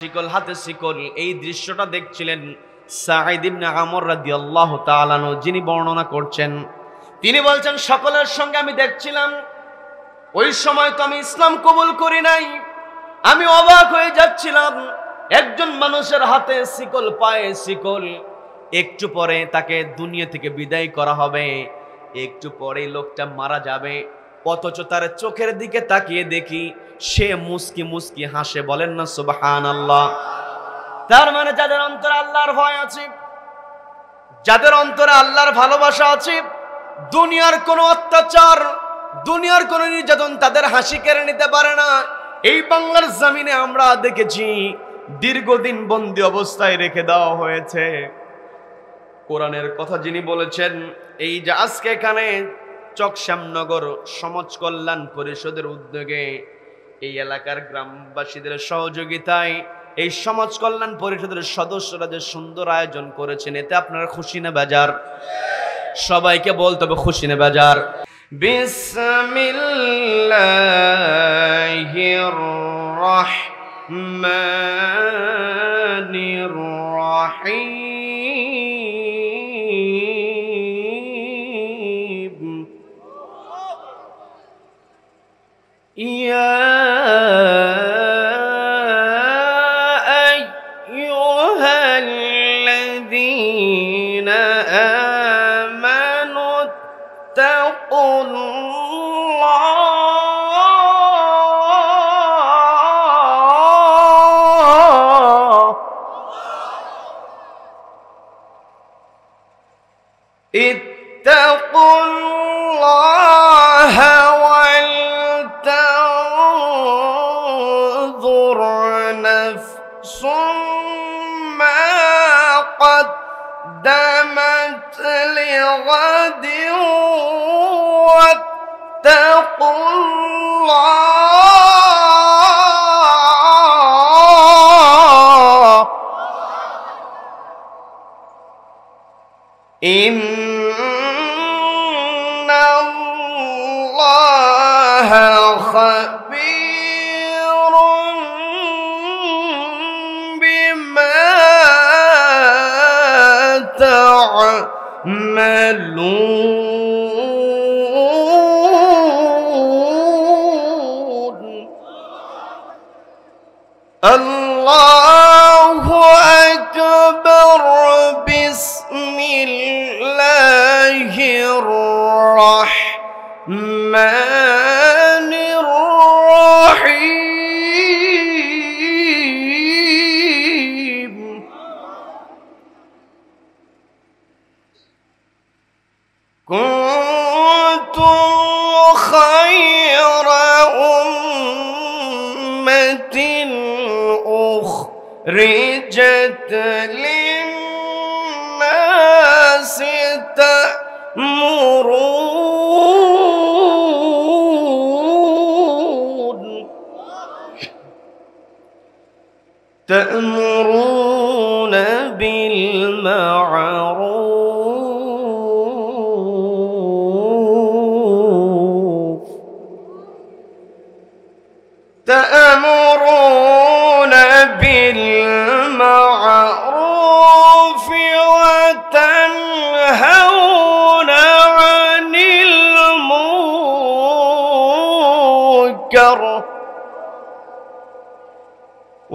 শিকল হাতে শিকল। এই দৃশ্যটা দেখছিলেন সাঈদ ইবনে আমর রাদিয়াল্লাহু তাআলা আনহু, যিনি বর্ণনা করছেন। তিনি বলছেন, সকলের সঙ্গে আমি দেখছিলাম, ওই সময় তো আমি ইসলাম কবুল করি নাই। আমি অবাক হয়ে যাচ্ছিলাম, একজন মানুষের হাতে শিকল, পায়ে শিকল, একটু পরে তাকে দুনিয়া থেকে বিদায় করা হবে, একটু পরে লোকটা মারা যাবে, অথচ তার চোখের দিকে তাকিয়ে দেখি সে মুস্কি মুস্কি হাসে। বলেন না সুবহানাল্লাহ। তার মানে যাদের অন্তরে আল্লাহর ভয় আছে, যাদের অন্তরে আল্লাহর ভালোবাসা আছে, দুনিয়ার কোনো অত্যাচার, দুনিয়ার কোনো নির্যাতন তাদের হাসি কেড়ে নিতে পারে না। এই বাংলার জমিনে আমরা দেখেছি দীর্ঘদিন বন্দী অবস্থায় রেখে দেওয়া হয়েছে। কোরআনের কথা যিনি বলেছেন, এই যে আজকে এখানে চকশ্যামনগর সমাজ কল্যাণ পরিষদের উদ্যোগে, এই এলাকার গ্রামবাসীদের সহযোগিতায় এই সমাজ কল্যাণ পরিষদের সদস্যরা যে সুন্দর আয়োজন করেছেন, এতে আপনারা খুশি না বেজার? সবাইকে বলতে হবে খুশি না বেজার? বিসমিল্লাহির রাহমানির রাহিম। ইয়া আইয়ুহাল্লাযীনা আমানু ইত্তাকুল্লাহ ওয়ালতানজুর নাফসুম মা قدمت لغد واتقوا الله إن الله خبير بما تعملون الله أكبر بسم الله الرحمن الرحيم كنتم خير أمة أخرجت للناس تأمرون بالمعروف وتنهون عن المنكر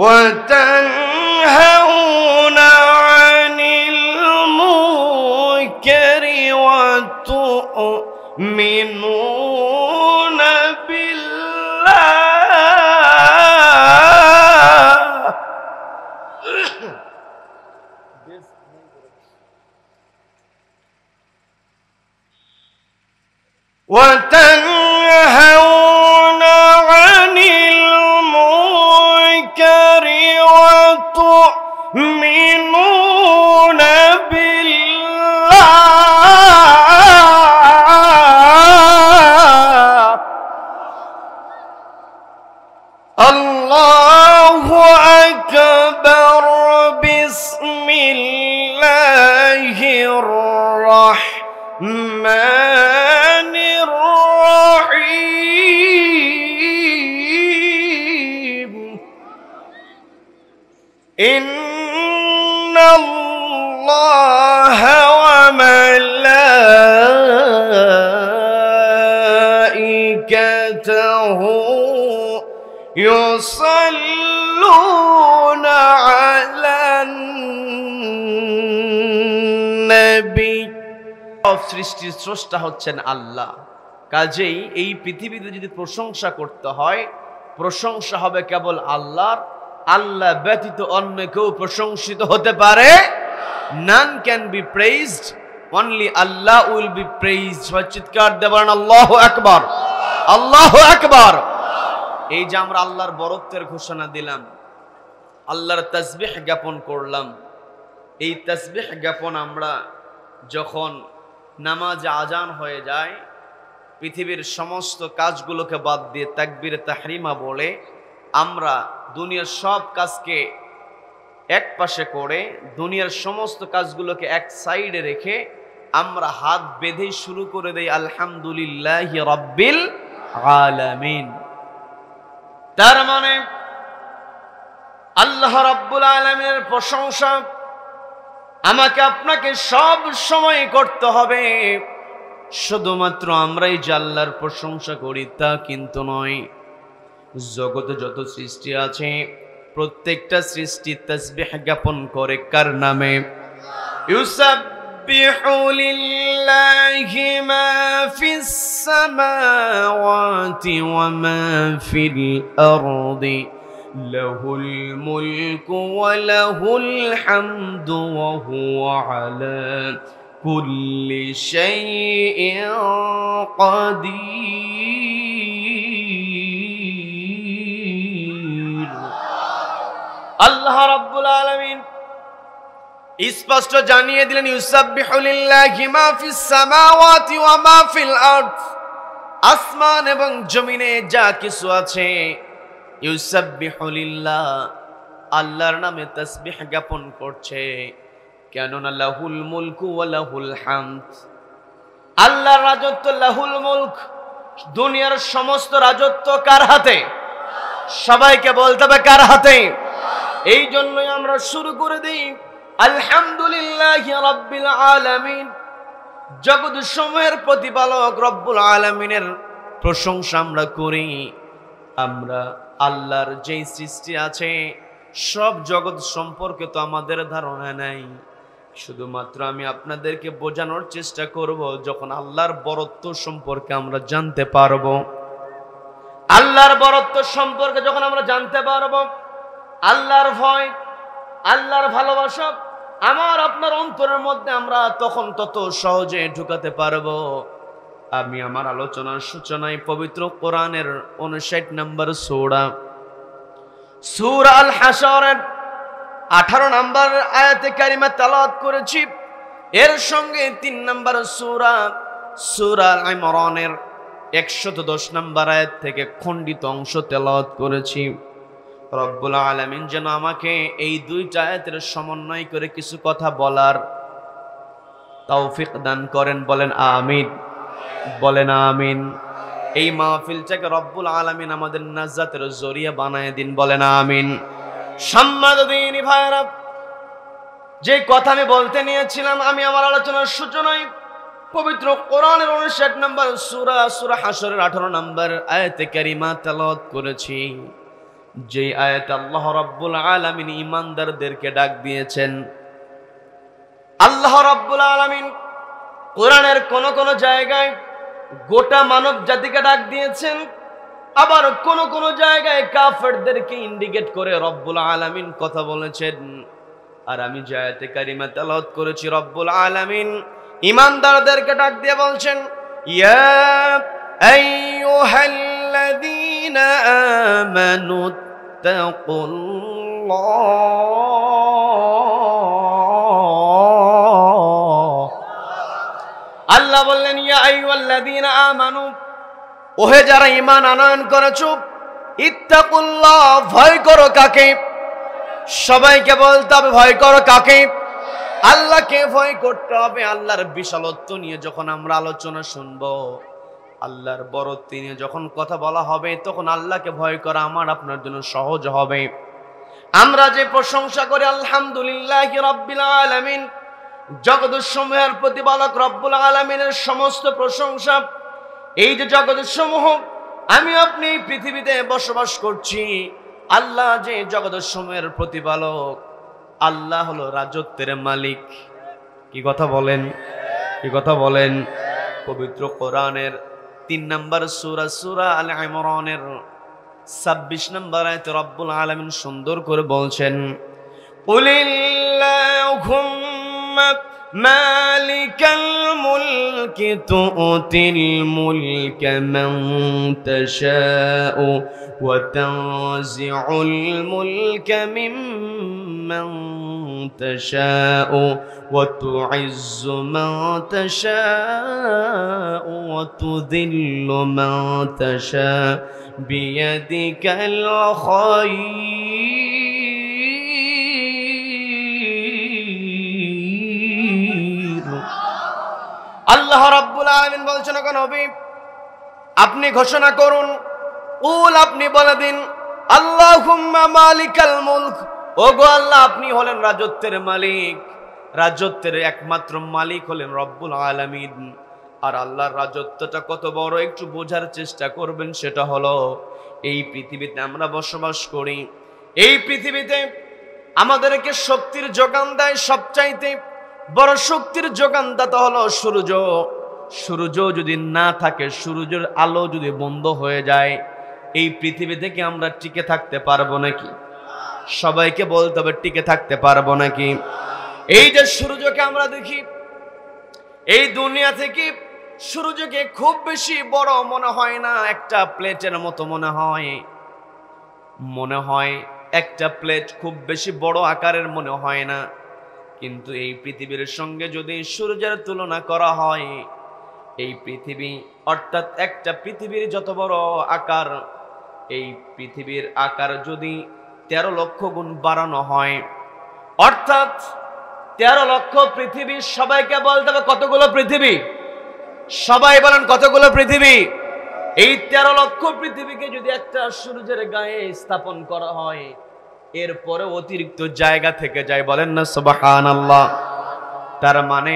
وتؤمنون بالله وتنهون عن المنكر وتؤمنون بالله الله أكبر بسم الله الرحمن الرحيم ইন্নাল্লাহা ওয়া মালাইকাতাহু ইউসাল্লুনা আলান নবী। সৃষ্টির স্রষ্টা হচ্ছেন আল্লাহ। কাজেই এই পৃথিবীতে যদি প্রশংসা করতে হয়, প্রশংসা হবে কেবল আল্লাহর। আল্লাহ ব্যতীত অন্য কেউ প্রশংসিত হতে পারে? None can be praised, only Allah will be praised। চিৎকার দিয়ে বলেন আল্লাহু আকবার, আল্লাহু আকবার। এই যে আমরা আল্লাহর বরত্বের ঘোষণা দিলাম, আল্লাহর তাসবিহ জ্ঞাপন করলাম, এই তাসবিহ জ্ঞাপন আমরা যখন নামাজে আজান হয়ে যায়, পৃথিবীর সমস্ত কাজগুলোকে বাদ দিয়ে তাকবীরে তাহরিমা বলে আমরা দুনিয়ার সব কাজকে এক পাশে করে, দুনিয়ার সমস্ত কাজগুলোকে এক সাইডে রেখে আমরা হাত বেঁধে শুরু করে দেই আলহামদুলিল্লাহি রাব্বিল আলামিন। তার মানে আল্লাহ রাব্বুল আলামিনের প্রশংসা আমাকে আপনাকে সব সময় করতে হবে। শুধুমাত্র আমরাই যে আল্লাহর প্রশংসা করি তা কিন্তু নয়। জগতে যত সৃষ্টি আছে প্রত্যেকটা সৃষ্টি তাসবিহ জ্ঞাপন করে কার নামে? ইউসাব্বিহু লিল্লাহি মা ফিস সামাওয়াতি ওয়া মা ফিল আরদি লাহুল মুলকু ওয়া লাহুল হামদু ওয়া হুয়া আলা কুল্লি শাইইন কাদির। আল্লাহ রাব্বুল আলামিন স্পষ্ট জানিয়ে দিলেন ইউসাব্বিহু লিল্লাহি মা ফিস সামাওয়াতি ওয়া মা ফিল আরদ। আসমান এবং জমিনে যা কিছু আছে ইউসাব্বিহু লিল্লাহ, আল্লাহর নামে তাসবিহ জ্ঞাপন করছে। কেননা লাহুল মুলকু ওয়া লাহুল হামদ, আল্লাহর রাজত্ব, লাহুল মুলক, দুনিয়ার সমস্ত রাজত্ব কার হাতে? সবাইকে বলতে হবে কার হাতে? এই জন্যই আমরা শুরু করে দিই আলহামদুলিল্লাহি রাব্বিল আলামিন। জগৎ সমূহের প্রতিপালক রব্বুল আলামিনের প্রশংসা আমরা করি। আমরা আল্লাহর যেই সৃষ্টি আছে সব জগৎ সম্পর্কে তো আমাদের ধারণা নাই। শুধুমাত্র আমি আপনাদেরকে বোঝানোর চেষ্টা করব, যখন আল্লাহর বরত্ব সম্পর্কে আমরা জানতে পারব, আল্লাহর বরত্ব সম্পর্কে যখন আমরা জানতে পারব, আল্লাহর ভয়, আল্লাহর ভালোবাসা আমার আপনার অন্তরের মধ্যে আমরা তখন তত সহজে ঢুকাতে পারবো। আমি আমার আলোচনার সূচনায় পবিত্র কোরআনের 59 নম্বর সূরা আল হাশরের 18 নম্বর আয়াতে কারিমা তেলাওয়াত করেছি। এর সঙ্গে 3 নম্বর সূরা আল ইমরানের 110 নম্বর আয়াত থেকে খণ্ডিত অংশ তেলাওয়াত করেছি। রব্বুল আলামিন যেন আমাকে এই দুইটা আয়াতের সমন্বয় করে কিছু কথা বলার তৌফিক দান করেন। বলেন আমিন, বলেন আমিন। এই মাহফিলটাকে রব্বুল আলামিন আমাদের নাজাতের জরিয়া বানায় দিন। বলেন আমিন। সম্মানিত দিনী ভাইরা, যে কথা আমি বলতে নিয়েছিলাম, আমি আমার আলোচনার সূচনায় পবিত্র কোরআনের 59 নম্বর সূরা হাশরের 18 নম্বর আয়াতে কারিমা তেলাওয়াত করেছি। যে আয়াতে আল্লাহ রাব্বুল আলামিন ঈমানদারদেরকে ডাক দিয়েছেন। আল্লাহ রাব্বুল আলামিন কোরআনের কোন কোন জায়গায় গোটা মানব জাতিকে ডাক দিয়েছেন, আবার কোন কোন জায়গায় কাফেরদেরকে ইন্ডিকেট করে রব্বুল আলামিন কথা বলেছেন। আর আমি যে আয়াতে কারিমা তেলাওয়াত করেছি, রব্বুল আলামিন ঈমানদারদেরকে ডাক দিয়ে বলছেন, ইয়া আইয়ুহাল্লাযীনা আমানু তাকুল্লাহ। আল্লাহ বললেন, ইয়া আইয়ুহাল্লাযীনা আমানু, ওহে যারা ঈমান আনয়ন করেছো, ইত্তাকুল্লাহ, ভয় করো কাকে? সবাইকে বলতে হবে ভয় করো কাকে? আল্লাহকে ভয় করতে হবে। আল্লাহর বিশালত্ব নিয়ে যখন আমরা আলোচনা শুনবো, আল্লাহর বরত্ব নিয়ে যখন কথা বলা হবে, তখন আল্লাহকে ভয় করা আমার আপনার জন্য সহজ হবে। আমরা যে প্রশংসা করি আলহামদুলিল্লাহি রাব্বিল আলামিন, জগৎসমূহের প্রতিপালক রব্বুল আলামিনের সমস্ত প্রশংসা। এই যে জগৎসমূহ আমি আপনি পৃথিবীতে বসবাস করছি, আল্লাহ যে জগৎসমূহের প্রতিপালক, আল্লাহ হলো রাজত্বের মালিক। কি কথা বলেন, কি কথা বলেন? পবিত্র কোরআনের 3 নম্বর সূরা সূরা আল ইমরানের 26 নম্বর আয়াতে রব্বুল আলামিন সুন্দর করে বলছেন, কুলিল্লাহুম্মা মালিকাল মুলকি তুতিল মুলকা মান তাশাউ ওয়া তানজিউল মুলকা মিম্মান তাশাউ ওয়া তুইজ্জু মান তাশাউ ওয়া তুযিল্লু মান তাশাউ বিয়াদিকাল খায়র। আল্লাহ রাব্বুল আলামিন বলছেন, ওগো নবী আপনি ঘোষণা করুন, কুল আপনি বলে দিন, আল্লাহুম্মা মালিকাল মুলক, ওগো আল্লাহ আপনি হলেন রাজত্বের মালিক। রাজত্বের একমাত্র মালিক হলেন রব্বুল আলামিন। আর আল্লাহর রাজত্বটা কত বড় একটু বোঝার চেষ্টা করবেন। সেটা হলো এই পৃথিবীতে আমরা বসবাস করি, এই পৃথিবীতে আমাদেরকে শক্তির যোগান দেয় সবচাইতে বড় শক্তির যোগানদাতা হলো সূর্য। সূর্য যদি না থাকে, সূর্যের আলো যদি বন্ধ হয়ে যায়, এই পৃথিবী থেকে আমরা টিকে থাকতে পারবো নাকি? সবাইকে বলতে হবে টিকে থাকতে পারবো নাকি? এই যে সূর্যকে আমরা দেখি, এই দুনিয়া থেকে সূর্যকে খুব বেশি বড় মনে হয় না, একটা প্লেটের মতো মনে হয় একটা প্লেট, খুব বেশি বড় আকারের মনে হয় না। কিন্তু এই পৃথিবীর সঙ্গে যদি সূর্যের তুলনা করা হয়, এই পৃথিবী অর্থাৎ একটা পৃথিবীর যত বড় আকার, এই পৃথিবীর আকার যদি 13 লক্ষ গুণ বাড়ানো হয়, অর্থাৎ 13 লক্ষ পৃথিবী। সবাইকে বলতে হবে কতগুলো পৃথিবী? সবাই বলেন কতগুলো পৃথিবী? এই 13 লক্ষ পৃথিবীকে যদি একটা সূর্যের গায়ে স্থাপন করা হয়, এরপরে অতিরিক্ত জায়গা থেকে যায়, বলেন না সুবহানাল্লাহ। তার মানে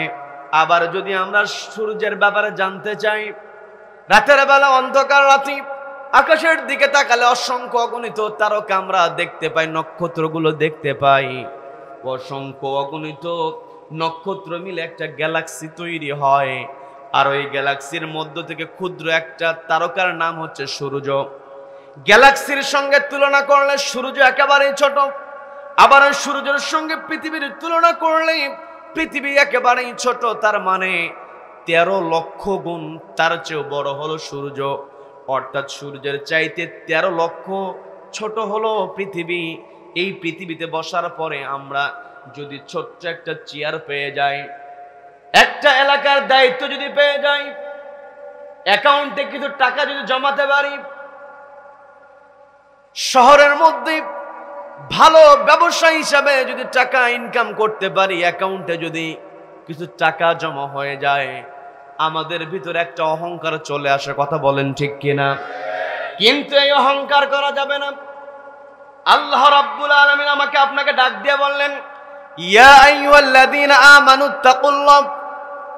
আবার যদি আমরা সূর্যের ব্যাপারে জানতে চাই, রাতের বেলা অন্ধকার রাতে আকাশের দিকে তাকালে অসংখ্য অগণিত তারকা আমরা দেখতে পাই, নক্ষত্রগুলো দেখতে পাই। অসংখ্য অগণিত নক্ষত্র মিলে একটা গ্যালাক্সি তৈরি হয়। আর ওই গ্যালাক্সির মধ্য থেকে ক্ষুদ্র একটা তারকার নাম হচ্ছে সূর্য। গ্যালাক্সির সঙ্গে তুলনা করলে সূর্য একেবারেই ছোট, আবার ওই সূর্যের সঙ্গে পৃথিবীর তুলনা করলে পৃথিবী একেবারেই ছোট। তার মানে 13 লক্ষ গুণ তার চেয়েও বড় হলো সূর্য, অর্থাৎ সূর্যের চাইতে 13 লক্ষ ছোট হলো পৃথিবী। এই পৃথিবীতে বসার পরে আমরা যদি ছোট্ট একটা চেয়ার পেয়ে যাই, একটা এলাকার দায়িত্ব যদি পেয়ে যাই, অ্যাকাউন্টে কিছু টাকা যদি জমাতে পারি, শহরের মধ্যে ভালো ব্যবসায়ী হিসাবে যদি টাকা ইনকাম করতে পারি, অ্যাকাউন্টে যদি কিছু টাকা জমা হয়ে যায়, আমাদের ভিতরে একটা অহংকার চলে আসে। কথা বলেন ঠিক কিনা? কিন্তু এই অহংকার করা যাবে না। আল্লাহ রাব্বুল আলামিন আমাকে আপনাকে ডাক দিয়ে বললেন, ইয়া আইয়ুহাল্লাযীনা আমানুত্তাকুল্লাহ,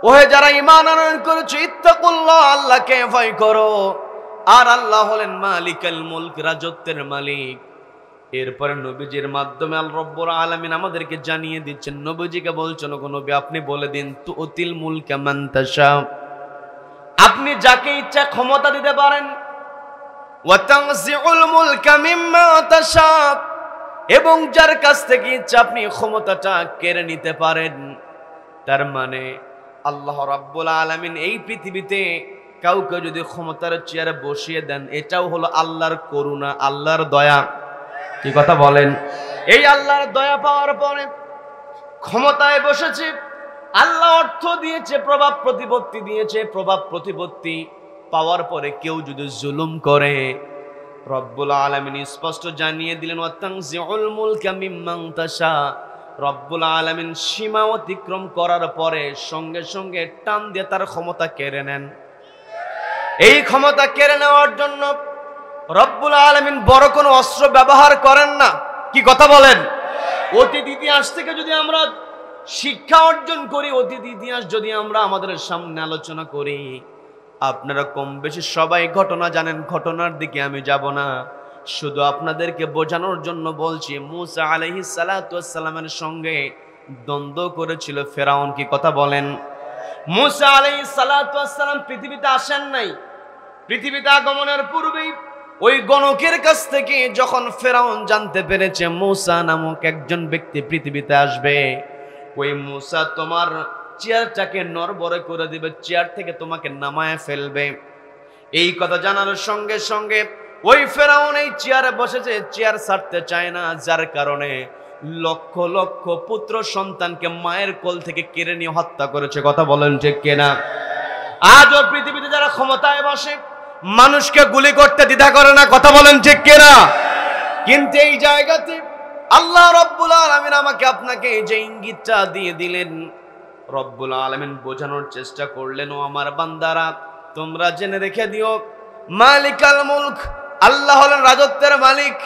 ওহে যারা ঈমান আনয়ন করেছো, ইত্তাকুল্লাহ, আল্লাহকে ভয় করো। আর আল্লাহ হলেন মালিকাল মুলক, রাজত্বের মালিক। এরপরে নবীজির মাধ্যমে আল্লাহ রাব্বুল আলামিন আমাদেরকে জানিয়ে দিচ্ছেন, নবীজিকে বলছেন, ওগো নবী আপনি বলে দিন, তুতিল মুলকা মান তাশা, আপনি যাকে ইচ্ছা ক্ষমতা দিতে পারেন, ওয়া তানজিউল মুলকা মিম্মা তাশা, এবং যার কাছ থেকে ইচ্ছা আপনি ক্ষমতাটা কেড়ে নিতে পারেন। তার মানে আল্লাহ রাব্বুল আলামিন এই পৃথিবীতে কাউকে যদি ক্ষমতার চেয়ারে বসিয়ে দেন, এটাও হলো আল্লাহর করুণা, আল্লাহর দয়া। কি কথা বলেন? এই আল্লাহর দয়া পাওয়ার পরে ক্ষমতায় বসেছে, আল্লাহ অর্থ দিয়েছে, প্রভাব প্রতিপত্তি দিয়েছে। প্রভাব প্রতিপত্তি পাওয়ার পরে কেউ যদি জুলুম করে, রব্বুল আলামিন স্পষ্ট জানিয়ে দিলেন, ওয়াতানজিউল মুলকা মিম্মান তাশা, রব্বুল আলামিন সীমা অতিক্রম করার পরে সঙ্গে সঙ্গে টান দিয়ে তার ক্ষমতা কেড়ে নেন। এই ক্ষমতা কেড়ে নেওয়ার জন্য রব্বুল আলামিন বড় কোনো অস্ত্র ব্যবহার করেন না, কি কথা বলেন? অতীত ইতিহাস থেকে যদি আমরা শিক্ষা অর্জন করি, অতীত ইতিহাস যদি আমরা আমাদের সামনে আলোচনা করি, আপনারা কম বেশি সবাই ঘটনা জানেন, ঘটনার দিকে আমি যাব না, শুধু আপনাদেরকে বোঝানোর জন্য বলছি। মুসা আলাইহিস সালাতু ওয়াস সালামের সঙ্গে দ্বন্দ্ব করেছিল ফেরাউন, কি কথা বলেন? মুসা আলাইহিস সালাতু ওয়াস সালাম পৃথিবীতে আসেন নাই। পৃথিবীতে আগমনের পূর্বেই ওই গণকের কাছ থেকে যখন ফেরাউন জানতে পেরেছে মুসা নামক একজন ব্যক্তি পৃথিবীতে আসবে, ওই মুসা তোমার চেয়ারটাকে নড়বড়ে করে দিবে, চেয়ার থেকে তোমাকে নামায় ফেলবে, এই কথা জানার সঙ্গে সঙ্গে ওই ফেরাউন এই চেয়ারে বসেছে, চেয়ার ছাড়তে চায় না, যার কারণে লক্ষ লক্ষ পুত্র সন্তানকে মায়ের কোল থেকে কেড়ে নিয়ে হত্যা করেছে। কথা বলেন ঠিক কিনা? আজও পৃথিবীতে যারা ক্ষমতায় বসে মানুষকে গুলি করতে দ্বিধা করে না। কথা বলেন ঠিক কিনা? কিন্তু এই জায়গাতে আল্লাহ রব্বুল আলামিন আমাকে আপনাকে যে ইঙ্গিতটা দিয়ে দিলেন, রব্বুল আলামিন বোঝানোর চেষ্টা করলেন, ও আমার বান্দারা তোমরা জেনে রেখে দিও, মালিকাল মুলক, আল্লাহ হলেন রাজত্বের মালিক।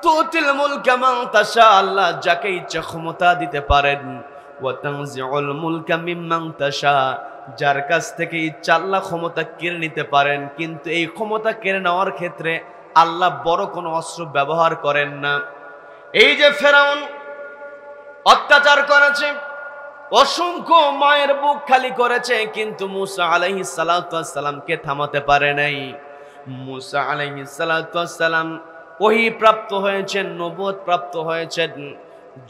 তুতিল মুলকা মান তাশা, আল্লাহ যাকে ইচ্ছা ক্ষমতা দিতে পারেন। ওয়া তানজিউল মুলকা মিম্মান তাশা, যার কাছ থেকে ইচ্ছা আল্লাহ ক্ষমতা কেড়ে নিতে পারেন। কিন্তু এই ক্ষমতা কেড়ে নেওয়ার ক্ষেত্রে আল্লাহ বড় কোনো অস্ত্র ব্যবহার করেন না। এই যে ফেরাউন অত্যাচার করেছে, অসংখ্য মায়ের বুক খালি করেছে, কিন্তু মুসা আলাইহিস সালাতু ওয়াস সালামকে থামাতে পারে নাই। মুসা আলাইহিস সালাতু ওয়াস সালাম ওহী প্রাপ্ত হয়েছেন, নবুয়ত প্রাপ্ত হয়েছেন।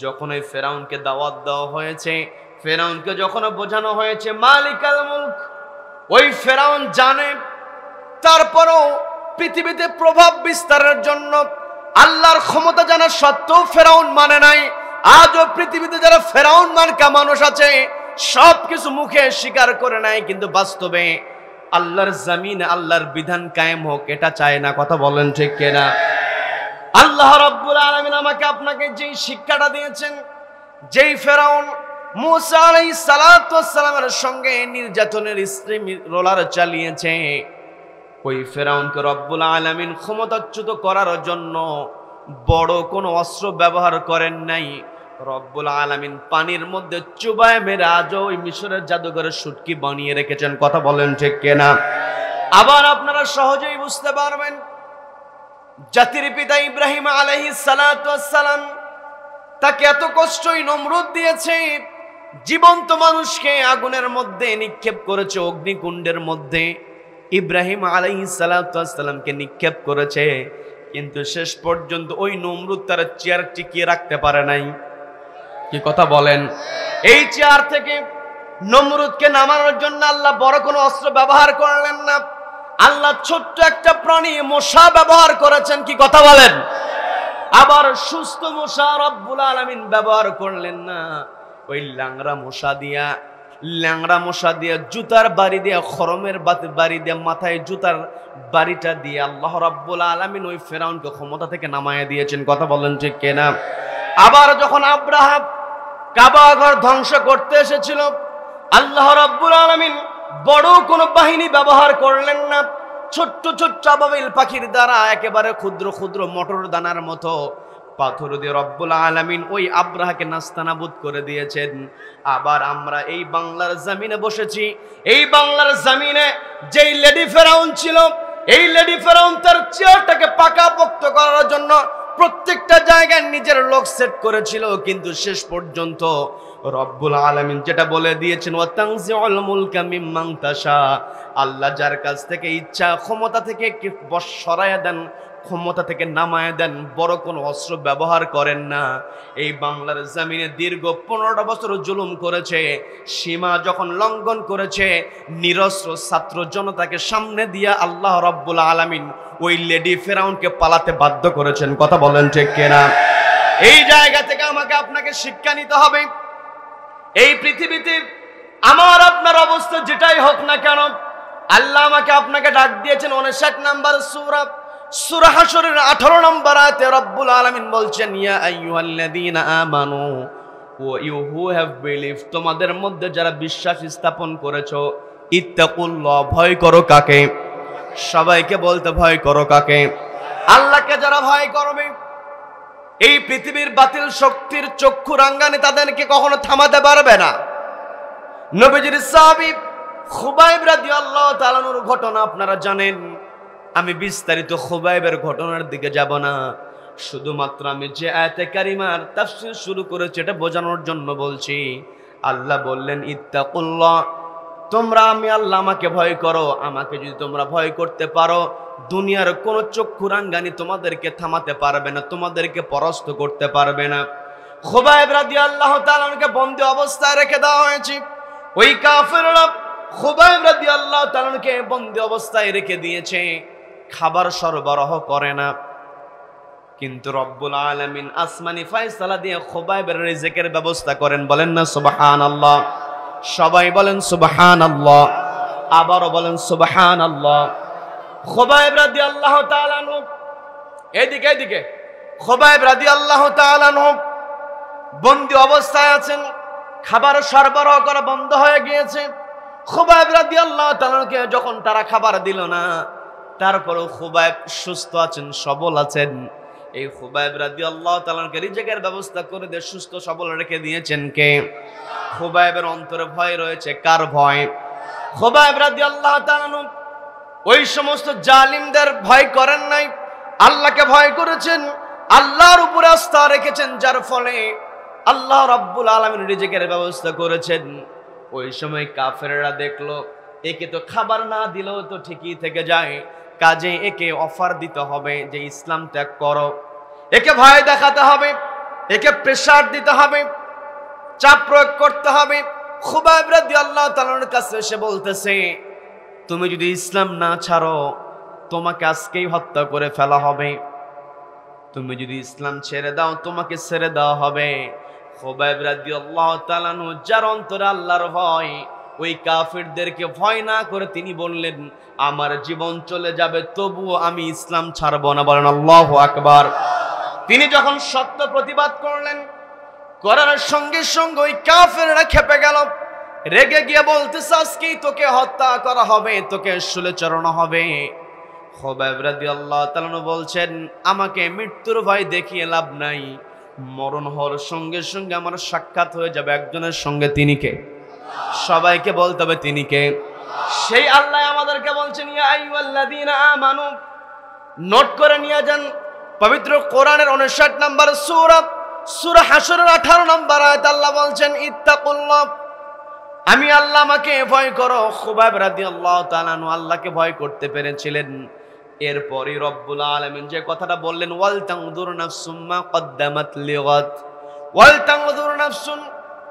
যখন এই ফেরাউনকে দাওয়াত দেওয়া হয়েছে, ফেরাউনকে যখন বোঝানো হয়েছে মালিকাল মুলক, ওই ফেরাউন জানে, তারপরও পৃথিবীতে প্রভাব বিস্তারের জন্য আল্লাহর ক্ষমতা জানা সত্ত্বেও ফেরাউন মানে নাই। আজও পৃথিবীতে যারা ফেরাউন মার্কা মানুষ আছে, সবকিছু মুখে স্বীকার করে নাই, কিন্তু বাস্তবে আল্লাহর জমিনে আল্লাহর বিধান কায়েম হোক এটা চায় না। কথা বলেন ঠিক কিনা? আল্লাহ রাব্বুল আলামিন আমাকে আপনাকে যেই শিক্ষাটা দিয়েছেন, যেই ফেরাউন মুসা আলাইহিস সালাতু ওয়াস সালামের সঙ্গে নির্যাতনের স্ট্রিম রোলার চালিয়েছে, ওই ফেরাউনকে রব্বুল আলামিন ক্ষমতাচ্যুত করার জন্য বড় কোনো অস্ত্র ব্যবহার করেন নাই। রব্বুল আলামিন পানির মধ্যে চুবায় মেরে আজও ওই মিশরের জাদুঘরের শুটকি বানিয়ে রেখেছেন। কথা বলেন ঠিক কিনা? আবার আপনারা সহজেই বুঝতে পারবেন, জাতির পিতা ইব্রাহিম আলাইহিস সালাতু ওয়াস সালাম, তাকে এত কষ্টই নমরুদ দিয়েছে, জীবন্ত মানুষকে আগুনের মধ্যে নিক্ষেপ করেছে, অগ্নিকুণ্ডের মধ্যে ইব্রাহিম আলাইহিস সালাতু ওয়াস সালামকে নিক্ষেপ করেছে, কিন্তু শেষ পর্যন্ত ওই নমরুদ তার চেয়ার টিকিয়ে রাখতে পারে নাই। কি কথা বলেন? এই চেয়ার থেকে নমরুদকে নামানোর জন্য আল্লাহ বড় কোনো অস্ত্র ব্যবহার করলেন না, আল্লাহ ছোট্ট একটা প্রাণী মশা ব্যবহার করেছেন। কি কথা বলেন? আবার সুস্থ মশা রব্বুল আলামিন ব্যবহার করলেন না, ওই ল্যাংড়া মশা দিয়ে জুতার বাড়ি দিয়ে, খরমের বাড়ি দিয়ে, মাথায় জুতার বাড়িটা দিয়ে আল্লাহ রাব্বুল আলামিন ওই ফেরাউনকে ক্ষমতা থেকে নামায় দিয়েছেন। কথা বলেন ঠিক কিনা? আবার যখন আব্রাহা কাবা ঘর ধ্বংস করতে এসেছিল, আল্লাহ রাব্বুল আলামিন বড় কোনো বাহিনী ব্যবহার করলেন না, ছোট্ট ছোট্ট আবাবিল পাখির দ্বারা একেবারে ক্ষুদ্র ক্ষুদ্র মটর দানার মতো পাথর দিয়ে রব্বুল আলামিন ওই আব্রাহাকে নাস্তানাবুদ করে দিয়েছেন। আবার আমরা এই বাংলার জমিনে বসেছি, এই বাংলার জমিনে যেই লেডি ফেরাউন ছিল, এই লেডি ফেরাউন তার চেয়ারটাকে পাকাপোক্ত করার জন্য প্রত্যেকটা জায়গায় নিজের লোক সেট করেছিল, কিন্তু শেষ পর্যন্ত রব্বুল আলামিন যেটা বলে দিয়েছেন, ওয়া তানজিউল মুলকা মিম্মান তাশা, আল্লাহ যার কাছ থেকে ইচ্ছা ক্ষমতা থেকে সরায়া দেন, ক্ষমতা থেকে নামায় দেন, বড় কোনো অস্ত্র ব্যবহার করেন না। এই বাংলার জমিনে দীর্ঘ 15টা বছর জুলুম করেছে, সীমা যখন লঙ্ঘন করেছে, নিরস্ত্র ছাত্র জনতাকে সামনে দিয়া আল্লাহ রাব্বুল আলামিন ওই লেডি ফেরাউনকে পালাতে বাধ্য করেছেন। কথা বলেন ঠিক কিনা? এই জায়গা থেকে আমাকে আপনাকে শিক্ষা নিতে হবে, এই পৃথিবীতে আমার আপনার অবস্থা যেটাই হোক না কেন, আল্লাহ আমাকে আপনাকে ডাক দিয়েছেন 59 নম্বর সূরা হাশরের 18 নম্বর আয়াতে রব্বুল আলামিন বলছেন, ইয়া আইয়ুহাল্লাযীনা আমানু, ও ইউ হু হ্যাভ বিলিভ, তোমাদের মধ্যে যারা বিশ্বাস স্থাপন করেছো, ইত্তাকুল্লাহ, ভয় করো কাকে? সবাইকে বলতে ভয় করো কাকে? আল্লাহকে যারা ভয় করবে, এই পৃথিবীর বাতিল শক্তির চক্ষু রাঙ্গানি তাদেরকে কখনো থামাতে পারবে না। নবীজির সাহাবী খুবাইব রাদিয়াল্লাহু তাআলা আনহুর ঘটনা আপনারা জানেন। আমি বিস্তারিত খুবাইবের ঘটনার দিকে যাব না, শুধুমাত্র আমি যে আয়াতে কারিমার তাফসীর শুরু করেছি এটা বোঝানোর জন্য বলছি। আল্লাহ বললেন ইত্তাকুল্লাহ, তোমরা আমি আল্লাহ আমাকে ভয় করো। আমাকে যদি তোমরা ভয় করতে পারো, দুনিয়ার কোন চক্ষু রাঙ্গানি তোমাদেরকে থামাতে পারবে না, তোমাদেরকে পরাস্ত করতে পারবে না। খুবাইব রাদিয়াল্লাহু তাআলা আনহুকে বন্দী অবস্থায় রেখে দেওয়া হয়েছে। ওই কাফেররা খুবাইব রাদিয়াল্লাহু তাআলা আনহুকে বন্দী অবস্থায় রেখে দিয়েছে, খাবার সরবরাহ করে না। কিন্তু রব্বুল আলামিন আসমানি ফয়সালা দিয়ে খুবাইবের রিজিকের ব্যবস্থা করেন। বলেন না সুবহানাল্লাহ। সবাই বলেন সুবহানাল্লাহ, আবারও বলেন সুবহানাল্লাহ। খুবাইব রাদিয়াল্লাহু তাআলা আনহু এদিকে খুবাইব রাদিয়াল্লাহু তাআলা আনহু বন্দী অবস্থায় আছেন, খাবার সরবরাহ করা বন্ধ হয়ে গিয়েছে। খুবাইব রাদিয়াল্লাহু তাআলা আনহুকে যখন তারা খাবার দিল না, তারপরেও খুবাইব সুস্থ আছেন, সবল আছেন। এই খুবাইব রাদিয়াল্লাহু তাআলা আনহুকে রিজিকের ব্যবস্থা করে দিয়ে সুস্থ সবল রেখে দিয়েছেন কে? খুবাইবের অন্তরে ভয় রয়েছে। কার ভয়? খুবাইব রাদিয়াল্লাহু তাআলা আনহু ওই সমস্ত জালিমদের ভয় করেন নাই, আল্লাহকে ভয় করেছেন, আল্লাহর উপরে আস্থা রেখেছেন, যার ফলে আল্লাহ রাব্বুল আলামিন রিজিকের ব্যবস্থা করেছেন। ওই সময় কাফেররা দেখলো একে তো খাবার না দিলেও তো ঠিকই থেকে যায়, কাজে একে অফার দিতে হবে যে ইসলাম ত্যাগ করো। একে ভয় দেখাতে হবে, একে প্রেসার দিতে হবে, চাপ প্রয়োগ করতে হবে। খুবাইব রাদিয়াল্লাহু তাআলার কাছে এসে বলতেছে, তুমি যদি ইসলাম না ছাড়ো তোমাকে আজকেই হত্যা করে ফেলা হবে, তুমি যদি ইসলাম ছেড়ে দাও তোমাকে ছেড়ে দেওয়া হবে। খুবাইব রাদিয়াল্লাহু তাআলা যার অন্তরে আল্লাহর ভয়, ওই কাফিরদেরকে ভয় না করে তিনি বললেন, আমার জীবন চলে যাবে তবুও আমি ইসলাম ছাড়বো না। বলেন আল্লাহু আকবার। তিনি যখন সত্য প্রতিবাদ করলেন, করার সঙ্গে সঙ্গে ওই কাফেররা খেপে গেল, রেগে গিয়ে বলতেছে আজকেই তোকে হত্যা করা হবে, তোকে শুলে চড়ানো হবে। খুবাইব রাদিয়াল্লাহু তাআলা বলছেন, আমাকে মৃত্যুর ভয় দেখিয়ে লাভ নাই, মরণ হওয়ার সঙ্গে সঙ্গে আমার সাক্ষাৎ হয়ে যাবে একজনের সঙ্গে। তিনি কে? সবাইকে বলতে হবে তিনি কে? সেই আল্লাহ আমাদেরকে বলছেন, ইয়া আইয়ুহাল্লাযীনা আমানু, নোট করে নিয়ে যান, পবিত্র কোরআনের 59 নম্বর সূরা হাশরের 18 নম্বর আয়াত আল্লাহ বলছেন ইত্তাকুল্লাহ, আমি আল্লাহ আমাকে ভয় করো। খুবাইব রাদিয়াল্লাহু তাআলা আল্লাহকে ভয় করতে পেরেছিলেন। এরপরই রব্বুল আলামিন যে কথাটা বললেন, ওয়াল তানজুর নাফসুম মা কদ্দামাত লিগাদ, ওয়াল তানজুর নাফসুন,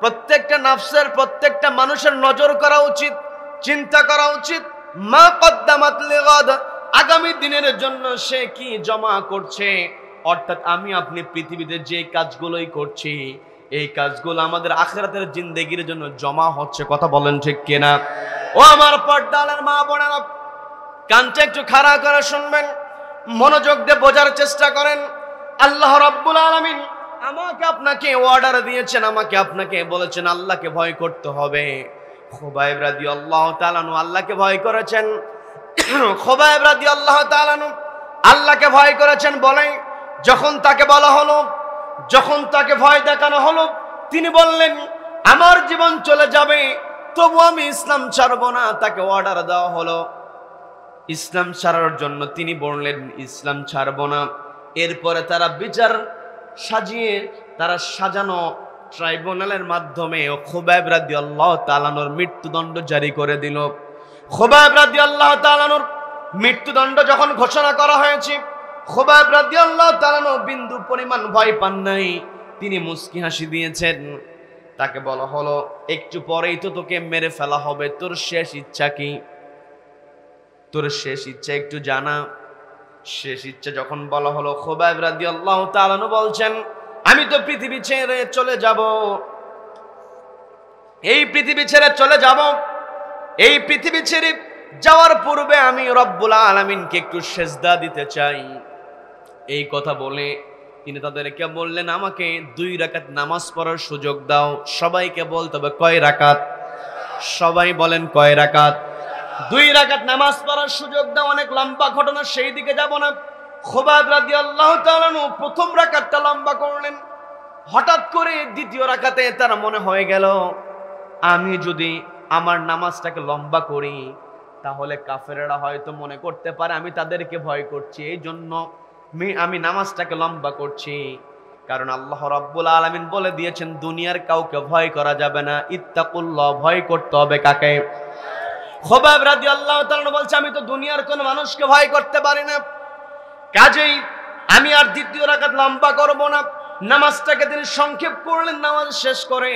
প্রত্যেকটা নাফসের, প্রত্যেকটা মানুষের নজর করা উচিত, চিন্তা করা উচিত, মা কদ্দামাত লিগাদ, আগামী দিনের জন্য সে কি জমা করছে। অর্থাৎ আমি আপনি পৃথিবীতে যে কাজগুলোই করছি, এই কাজগুলো আমাদের আখিরাতের জিন্দেগির জন্য জমা হচ্ছে। কথা বলেন ঠিক কিনা? ও আমার পর্দালের মা বোনেরা, কানটা একটু খাড়া করে শুনবেন, মনোযোগ দিয়ে বোঝার চেষ্টা করেন। আল্লাহ রাব্বুল আলামিন আমাকে আপনাকে অর্ডার দিয়েছেন, আমাকে আপনাকে বলেছেন আল্লাহকে ভয় করতে হবে। খুবাইব রাদিয়াল্লাহু তাআলা আল্লাহকে ভয় করেছেন। খুবাইব রাদিয়াল্লাহু তাআলা আল্লাহকে ভয় করেছেন বলে যখন তাকে বলা হলো, যখন তাকে ভয় দেখানো হলো, তিনি বললেন আমার জীবন চলে যাবে তবু আমি ইসলাম ছাড়বো না। তাকে অর্ডার দেওয়া হলো ইসলাম ছাড়ার জন্য, তিনি বললেন ইসলাম ছাড়বো না। এরপরে তারা বিচার সাজিয়ে, তারা সাজানো ট্রাইব্যুনালের মাধ্যমে খুবাইব রাদিয়াল্লাহু তাআলার মৃত্যুদণ্ড জারি করে দিল। খুবাইব রাদিয়াল্লাহু তাআলার মৃত্যুদণ্ড যখন ঘোষণা করা হয়েছে, খুবাইব রাদিয়াল্লাহু তাআলা বিন্দু পরিমাণ ভয় পান নাই, তিনি মুস্কি হাসি দিয়েছেন। তাকে বলা হলো একটু পরেই তো তোকে মেরে ফেলা হবে, তোর শেষ ইচ্ছা কি? তোর শেষ ইচ্ছা একটু জানা। শেষ ইচ্ছা যখন বলা হলো, খুবাইব রাদিয়াল্লাহু তাআলা বলছেন আমি তো পৃথিবী ছেড়ে চলে যাব, এই পৃথিবী ছেড়ে চলে যাব। এই পৃথিবী ছেড়ে যাওয়ার পূর্বে আমি রব্বুল আলামিনকে একটু সেজদা দিতে চাই। এই কথা বলে তিনি তাদেরকে বললেন আমাকে 2 রাকাত নামাজ পড়ার সুযোগ দাও। সবাইকে বলতে হবে কয় রাকাত? সবাই বলেন কয় রাকাত? 2 রাকাত নামাজ পড়ার সুযোগ দাও। অনেক লম্বা ঘটনা, সেই দিকে যাব না। খুবাইব রাদিয়াল্লাহু তাআলা প্রথম রাকাতটা লম্বা করলেন। হঠাৎ করে দ্বিতীয় রাকাতে তার মনে হয়ে গেল, আমি যদি আমার নামাজটাকে লম্বা করি তাহলে কাফেররা হয়তো মনে করতে পারে আমি তাদেরকে ভয় করছি, এই জন্য আমি নামাজটাকে লম্বা করছি। কারণ আল্লাহ রাব্বুল আলামিন বলে দিয়েছেন দুনিয়ার কাউকে ভয় করা যাবে না, ইত্তাকুল্লাহ, ভয় করতে হবে কাকে? খুবাইব রাদিয়াল্লাহু তাআলা বলছে আমি তো দুনিয়ার কোন মানুষকে ভয় করতে পারি না, কাজেই আমি আর দ্বিতীয় রাকাত লম্বা করব না। নামাজটাকে তিনি সংক্ষেপ করলেন। নামাজ শেষ করে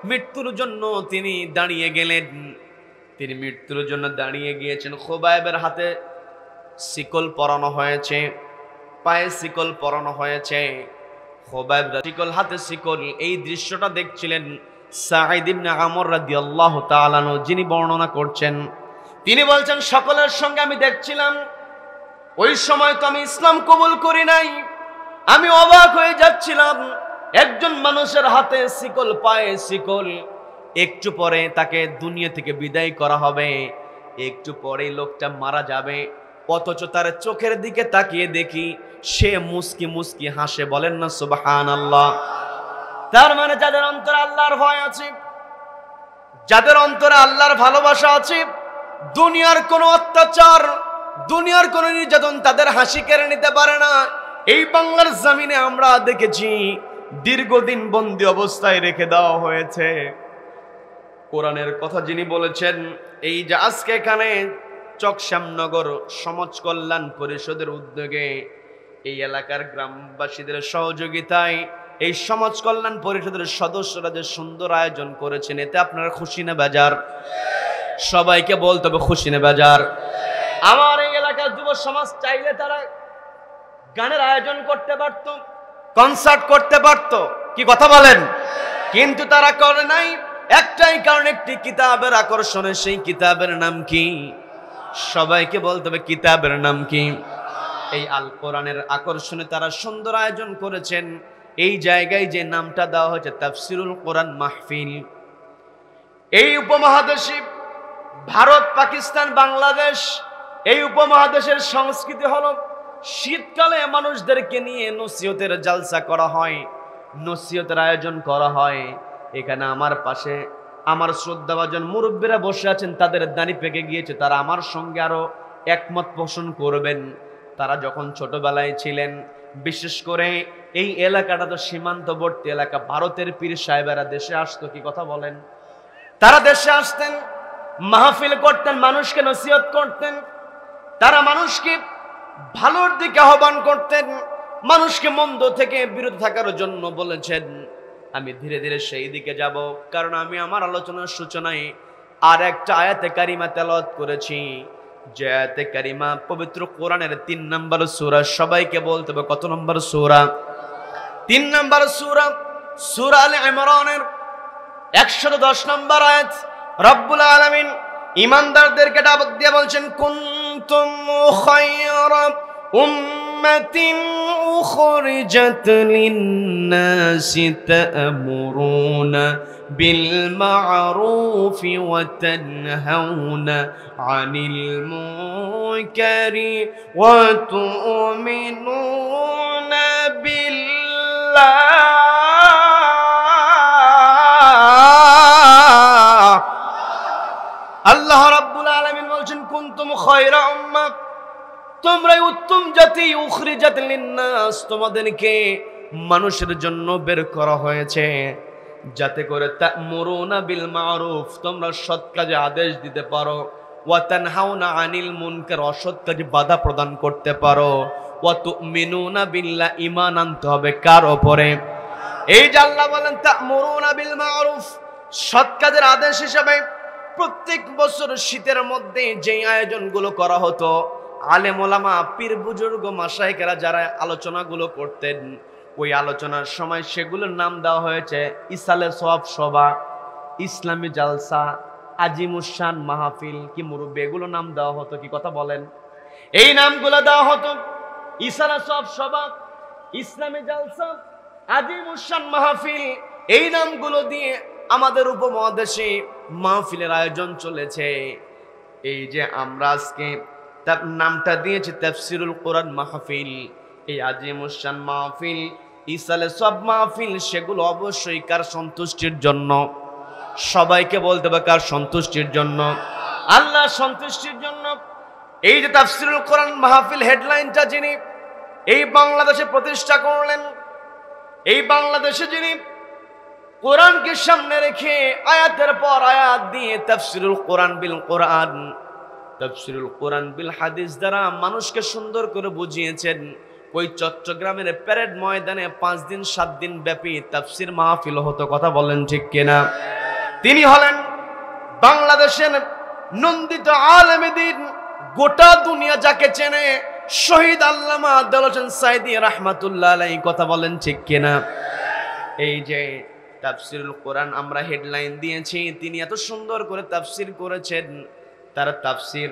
মৃত্যুর জন্য তিনি দাঁড়িয়ে গেলেন। তিনি মৃত্যুর জন্য দাঁড়িয়ে গিয়েছেন। খুবাইবের হাতে শিকল পরানো হয়েছে, পায়ে শিকল পরানো হয়েছে। খুবাইব শিকল হাতে শিকল, এই দৃশ্যটা দেখছিলেন সাঈদ ইবনে আমর রাদিয়াল্লাহু তাআলা আনহু, যিনি বর্ণনা করছেন। তিনি বলছেন সকলের সঙ্গে আমি দেখছিলাম, ওই সময় তো আমি ইসলাম কবুল করি নাই, আমি অবাক হয়ে যাচ্ছিলাম। একজন মানুষের হাতে শিকল, পায়ে শিকল, একটু পরে তাকে দুনিয়া থেকে বিদায় করা হবে, একটু পরে লোকটা মারা যাবে, অথচ তার চোখের দিকে তাকিয়ে দেখি সে মুস্কি মুস্কি হাসে। বলেন না সুবহানাল্লাহ। তার মানে যাদের অন্তরে আল্লাহর ভয় আছে, যাদের অন্তরে আল্লাহর ভালোবাসা আছে, দুনিয়ার কোনো অত্যাচার, দুনিয়ার কোনো নির্যাতন তাদের হাসি কেড়ে নিতে পারে না। এই বাংলার জমিনে আমরা দেখেছি দীর্ঘদিন বন্দী অবস্থায় রেখে দেওয়া হয়েছে। কোরআনের কথা যিনি বলেছেন, এই যে আজকে এখানে চকশ্যামনগর সমাজ কল্যাণ পরিষদের উদ্যোগে, এই এলাকার গ্রামবাসীদের সহযোগিতায় এই সমাজ কল্যাণ পরিষদের সদস্যরা যে সুন্দর আয়োজন করেছেন, এতে আপনারা খুশি না বেজার? সবাইকে বলতে হবে খুশি না বেজার? আমার এই এলাকার যুব সমাজ চাইলে তারা গানের আয়োজন করতে পারত, কনসার্ট করতে পারত, কি কথা বলেন? কিন্তু তারা করে নাই একটাই কারণ, একটি কিতাবের আকর্ষণে। সেই কিতাবের নাম কি? সবাইকে বলতে হবে কিতাবের নাম কি? এই আল কোরআনের আকর্ষণে তারা সুন্দর আয়োজন করেছেন। এই জায়গায় যে নামটা দেওয়া হয়েছে তাফসিরুল কোরআন মাহফিল। এই উপমহাদেশে ভারত, পাকিস্তান, বাংলাদেশ, এই উপমহাদেশের সংস্কৃতি হলো শীতকালে মানুষদেরকে নিয়ে নসিহতের জালসা করা হয়, নসিহতের আয়োজন করা হয়। এখানে আমার পাশে আমার শ্রদ্ধাভাজন মুরব্বীরা বসে আছেন, তাদের দাড়ি পেকে গিয়েছে, তারা আমার সঙ্গে আরো একমত পোষণ করবেন। তারা যখন ছোটবেলায় ছিলেন, বিশেষ করে এই এলাকাটা তো সীমান্তবর্তী এলাকা, ভারতের পীর সাহেবেরা দেশে আসতো, কি কথা বলেন? তারা দেশে আসতেন, মাহফিল করতেন, মানুষকে নসিহত করতেন, তারা মানুষকে ভালোর দিকে আহ্বান করতেন, মানুষকে মন্দ থেকে বিরত থাকার জন্য বলেছেন। আমি ধীরে ধীরে সেই দিকে যাব, কারণ আমি আমার আলোচনার সূচনায় আর একটা আয়াতে কারিমা তেলাওয়াত করেছি, যে আয়াতে কারিমা পবিত্র কোরআনের 3 নম্বর সূরা। সবাইকে বলতে হবে কত নম্বর সূরা? 3 নম্বর সূরা, সূরা আলে ইমরানের 110 নম্বর আয়াত। রব্বুল আলামিন ঈমানদারদেরকে দাওয়াত দিয়ে বলছেন, কুনতুম খায়রা উম্মাতিন উখরিজাত লিন-নাসি তা'মুরুনা বিল মা'রুফি ওয়া তানহাউনা আনিল মুনকারি ওয়া তু'মিনুনা বিল্লাহ। আল্লাহ রাব্বুল আলামিন বলছেন, কুনতুম খায়রা উম্মাহ, তোমরাই উত্তম জাতি, উখরিজাত লিন-নাস, তোমাদেরকে মানুষের জন্য বের করা হয়েছে, যাতে করে তা'মুরুনা বিল মা'রুফ, তোমরা সৎ কাজে আদেশ দিতে পারো, ওয়া তানহাউনা আনিল মুনকার, অসৎ কাজে বাধা প্রদান করতে পারো, ওয়া তু'মিনুনা বিল্লাহ, ঈমান আনতে হবে কার উপরে? এই যে আল্লাহ বলেন তা'মুরুনা বিল মা'রুফ, সৎ কাজের আদেশ হিসেবে প্রত্যেক বছর শীতের মধ্যে যে আয়োজনগুলো করা হতো, আলেম ওলামা, পীর বুজুর্গ, মাশায়েখরা যারা আলোচনাগুলো করতেন, ওই আলোচনার সময় সেগুলোর নাম দেওয়া হয়েছে ইসালে সওয়াব সভা, ইসলামী জালসা, আজিমুশান মাহফিল, কি মুরব্বি, এগুলো নাম দেওয়া হতো, কি কথা বলেন? এই নামগুলো দেওয়া হতো, ইসালে সওয়াব সভা, ইসলামী জালসা, আজিমুশান মাহফিল, এই নামগুলো দিয়ে আমাদের উপমহাদেশে মাহফিলের আয়োজন চলেছে। এই যে আমরা আজকে তার নামটা দিয়েছি তাফসিরুল কোরআন মাহফিল। এই আজিমুশান মাহফিল, ইসালে সব মাহফিল, সেগুলো অবশ্যই কার সন্তুষ্টির জন্য? সবাইকে বলতে হবে কার সন্তুষ্টির জন্য? আল্লাহ সন্তুষ্টির জন্য। এই যে তাফসিরুল কোরআন মাহফিল হেডলাইনটা যিনি এই বাংলাদেশে প্রতিষ্ঠা করলেন, এই বাংলাদেশে যিনি কোরআনকে সামনে রেখে আয়াতের পর আয়াত দিয়ে তাফসিরুল কোরআন বিল কোরআন, তাফসিরুল কোরআন বিল হাদিস দ্বারা মানুষকে সুন্দর করে বুঝিয়েছেন, ওই চট্টগ্রামের প্যারেড ময়দানে 5 দিন 7 দিন ব্যাপী তাফসির মাহফিল হতো। কথা বলেন ঠিক কিনা? তিনি হলেন বাংলাদেশের নন্দিত আলেমে দ্বীন, গোটা দুনিয়া যাকে চেনে, শহীদ আল্লামা আব্দুল হোসেন সাইদি রাহমাতুল্লাহ আলাইহি। কথা বলেন ঠিক কিনা? এই যে তাফসিরুল কোরআন আমরা হেডলাইন দিয়েছি, তিনি এত সুন্দর করে তাফসির করেছেন, তার তাফসির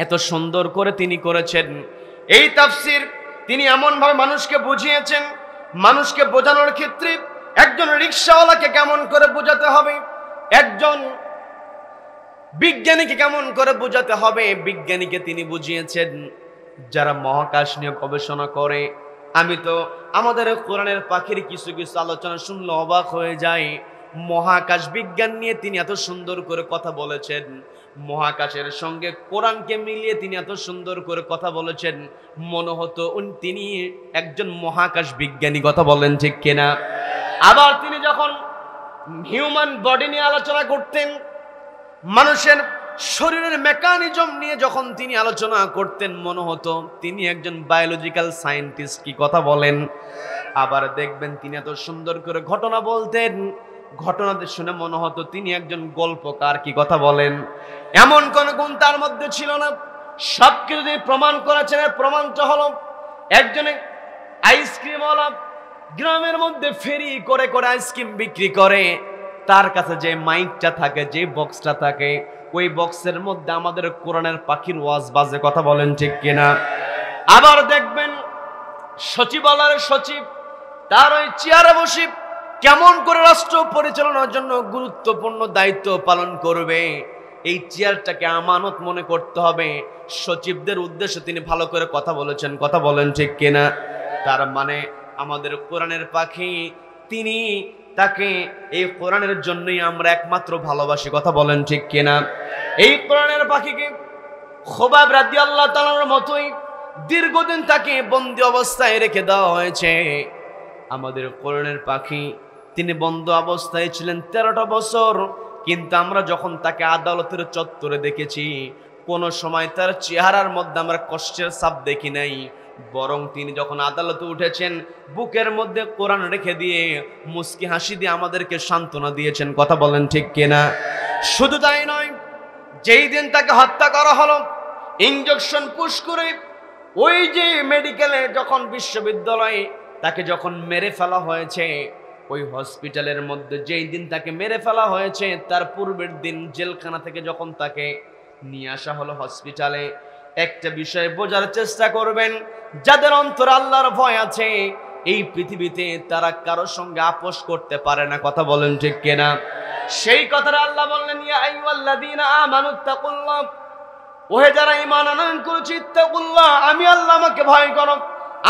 এত সুন্দর করে তিনি করেছেন। এই তাফসির তিনি এমনভাবে মানুষকে বুঝিয়েছেন, মানুষকে বোঝানোর ক্ষেত্রে একজন রিকশাওয়ালাকে কেমন করে বোঝাতে হবে, একজন বিজ্ঞানীকে কেমন করে বোঝাতে হবে, বিজ্ঞানীকে তিনি বুঝিয়েছেন। যারা মহাকাশ নিয়ে গবেষণা করে, আমি তো আমাদের কোরআনের পাখির কিছু কিছু আলোচনা শুনলে অবাক হয়ে যাই। মহাকাশ বিজ্ঞান নিয়ে তিনি এত সুন্দর করে কথা বলেছেন, মহাকাশের সঙ্গে কোরআনকে মিলিয়ে তিনি এত সুন্দর করে কথা বলেছেন, মনে হতো তিনি একজন মহাকাশ বিজ্ঞানী। কথা বলেন ঠিক কিনা? আবার তিনি যখন হিউম্যান বডি নিয়ে আলোচনা করতেন, মানুষের শরীরের মেকানিজম নিয়ে যখন তিনি আলোচনা করতেন, মনে হতো তিনি একজন বায়োলজিক্যাল সায়েন্টিস্ট। কি কথা বলেন? আবার দেখবেন তিনি এত সুন্দর করে ঘটনা বলতেন, ঘটনাতে শুনে মনে হতো তিনি একজন গল্পকার। কি কথা বলেন? এমন কোন গুণ তার মধ্যে ছিল না। সবকিছু যদি প্রমাণ করেছেন, প্রমাণটা হলো একজনে আইসক্রিমওয়ালা গ্রামের মধ্যে ফেরি করে করে আইসক্রিম বিক্রি করে, তার কাছে যে মাইকটা থাকে, যে বক্সটা থাকে, ওই বক্সের মধ্যে আমাদের কোরআনের পাখির ওয়াজ বাজে। কথা বলেন ঠিক কিনা? আবার দেখবেন সচিবালয়ের সচিব তার ওই চেয়ারে বসে কেমন করে রাষ্ট্র পরিচালনার জন্য গুরুত্বপূর্ণ দায়িত্ব পালন করবে, এই চেয়ারটাকে আমানত মনে করতে হবে। সচিবদের উদ্দেশ্যে তিনি ভালো করে কথা বলেছেন। কথা বলেন ঠিক কিনা? তার মানে আমাদের কোরআনের পাখি, তিনি তাকে এই কোরআনের জন্যই আমরা একমাত্র ভালোবাসি। কথা বলেন ঠিক কিনা? এই কোরআনের পাখিকে খোবাব রাদিয়াল্লাহু তাআলার মতোই দীর্ঘদিন তাকে বন্দী অবস্থায় রেখে দেওয়া হয়েছে। আমাদের কোরআনের পাখি তিনি বন্ধ অবস্থায় ছিলেন 13টা বছর, কিন্তু আমরা যখন তাকে আদালতের চত্বরে দেখেছি, কোন সময় তার চেহারার মধ্যে আমরা কষ্টের ছাপ দেখি নাই, বরং তিনি যখন আদালতে উঠেছেন, বুকের মধ্যে কোরআন রেখে দিয়ে মুস্কি হাসি দিয়ে আমাদেরকে সান্ত্বনা দিয়েছেন। কথা বলেন ঠিক কিনা? শুধু তাই নয়, যেই দিন তাকে হত্যা করা হলো, ইনজেকশন পুশ করে ওই যে মেডিকেলে যখন বিশ্ববিদ্যালয়ে তাকে যখন মেরে ফেলা হয়েছে, ওই হসপিটালের মধ্যে যেই দিন তাকে মেরে ফেলা হয়েছে, তার পূর্বের দিন জেলখানা থেকে যখন তাকে নিয়ে আসা হলো হসপিটালে, একটা বিষয় বোঝার চেষ্টা করবেন, যাদের অন্তরে আল্লাহর ভয় আছে, এই পৃথিবীতে তারা কারোর সঙ্গে আপোষ করতে পারে না। কথা বলেন ঠিক কিনা? সেই কথাটা আল্লাহ বললেন, ইয়া আইয়ুহাল্লাযীনা আমানুত্তাকুল্লাহ, ওহে যারা ঈমান আনয়ন করেছে, ইত্তাকুল্লাহ, আমি আল্লাহ, আমাকে ভয় করো।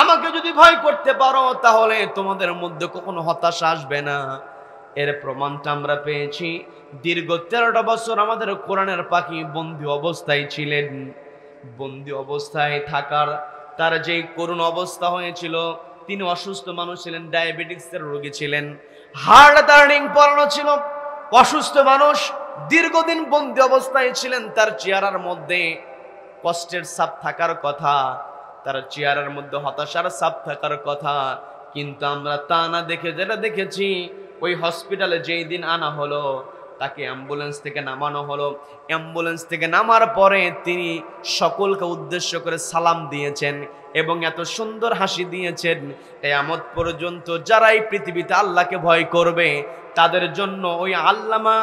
আমাকে যদি ভয় করতে পারো, তাহলে তোমাদের মধ্যে কখনো হতাশা আসবে না। এর প্রমাণটা আমরা পেয়েছি। দীর্ঘ 13টা বছর আমাদের কোরআনের পাখি বন্দী অবস্থায় ছিলেন। বন্দী অবস্থায় থাকার তার যে করুণ অবস্থা হয়েছিল, তিনি অসুস্থ মানুষ ছিলেন, ডায়াবেটিক্সের রোগী ছিলেন, হার্ট টার্নিং পড়ানো ছিল, অসুস্থ মানুষ, দীর্ঘদিন বন্দী অবস্থায় ছিলেন। তার চেহারার মধ্যে কষ্টের ছাপ থাকার কথা, তার চেহারার মধ্যে হতাশার ছাপ থাকার কথা, কিন্তু আমরা তা না দেখে যেটা দেখেছি, ওই হসপিটালে যেই দিন আনা হলো, তাকে অ্যাম্বুলেন্স থেকে নামানো হলো। অ্যাম্বুলেন্স থেকে নামার পরে তিনি সকলকে উদ্দেশ্য করে সালাম দিয়েছেন এবং এত সুন্দর হাসি দিয়েছেন, কিয়ামত পর্যন্ত যারা এই পৃথিবীতে আল্লাহকে ভয় করবে, তাদের জন্য ওই আল্লামা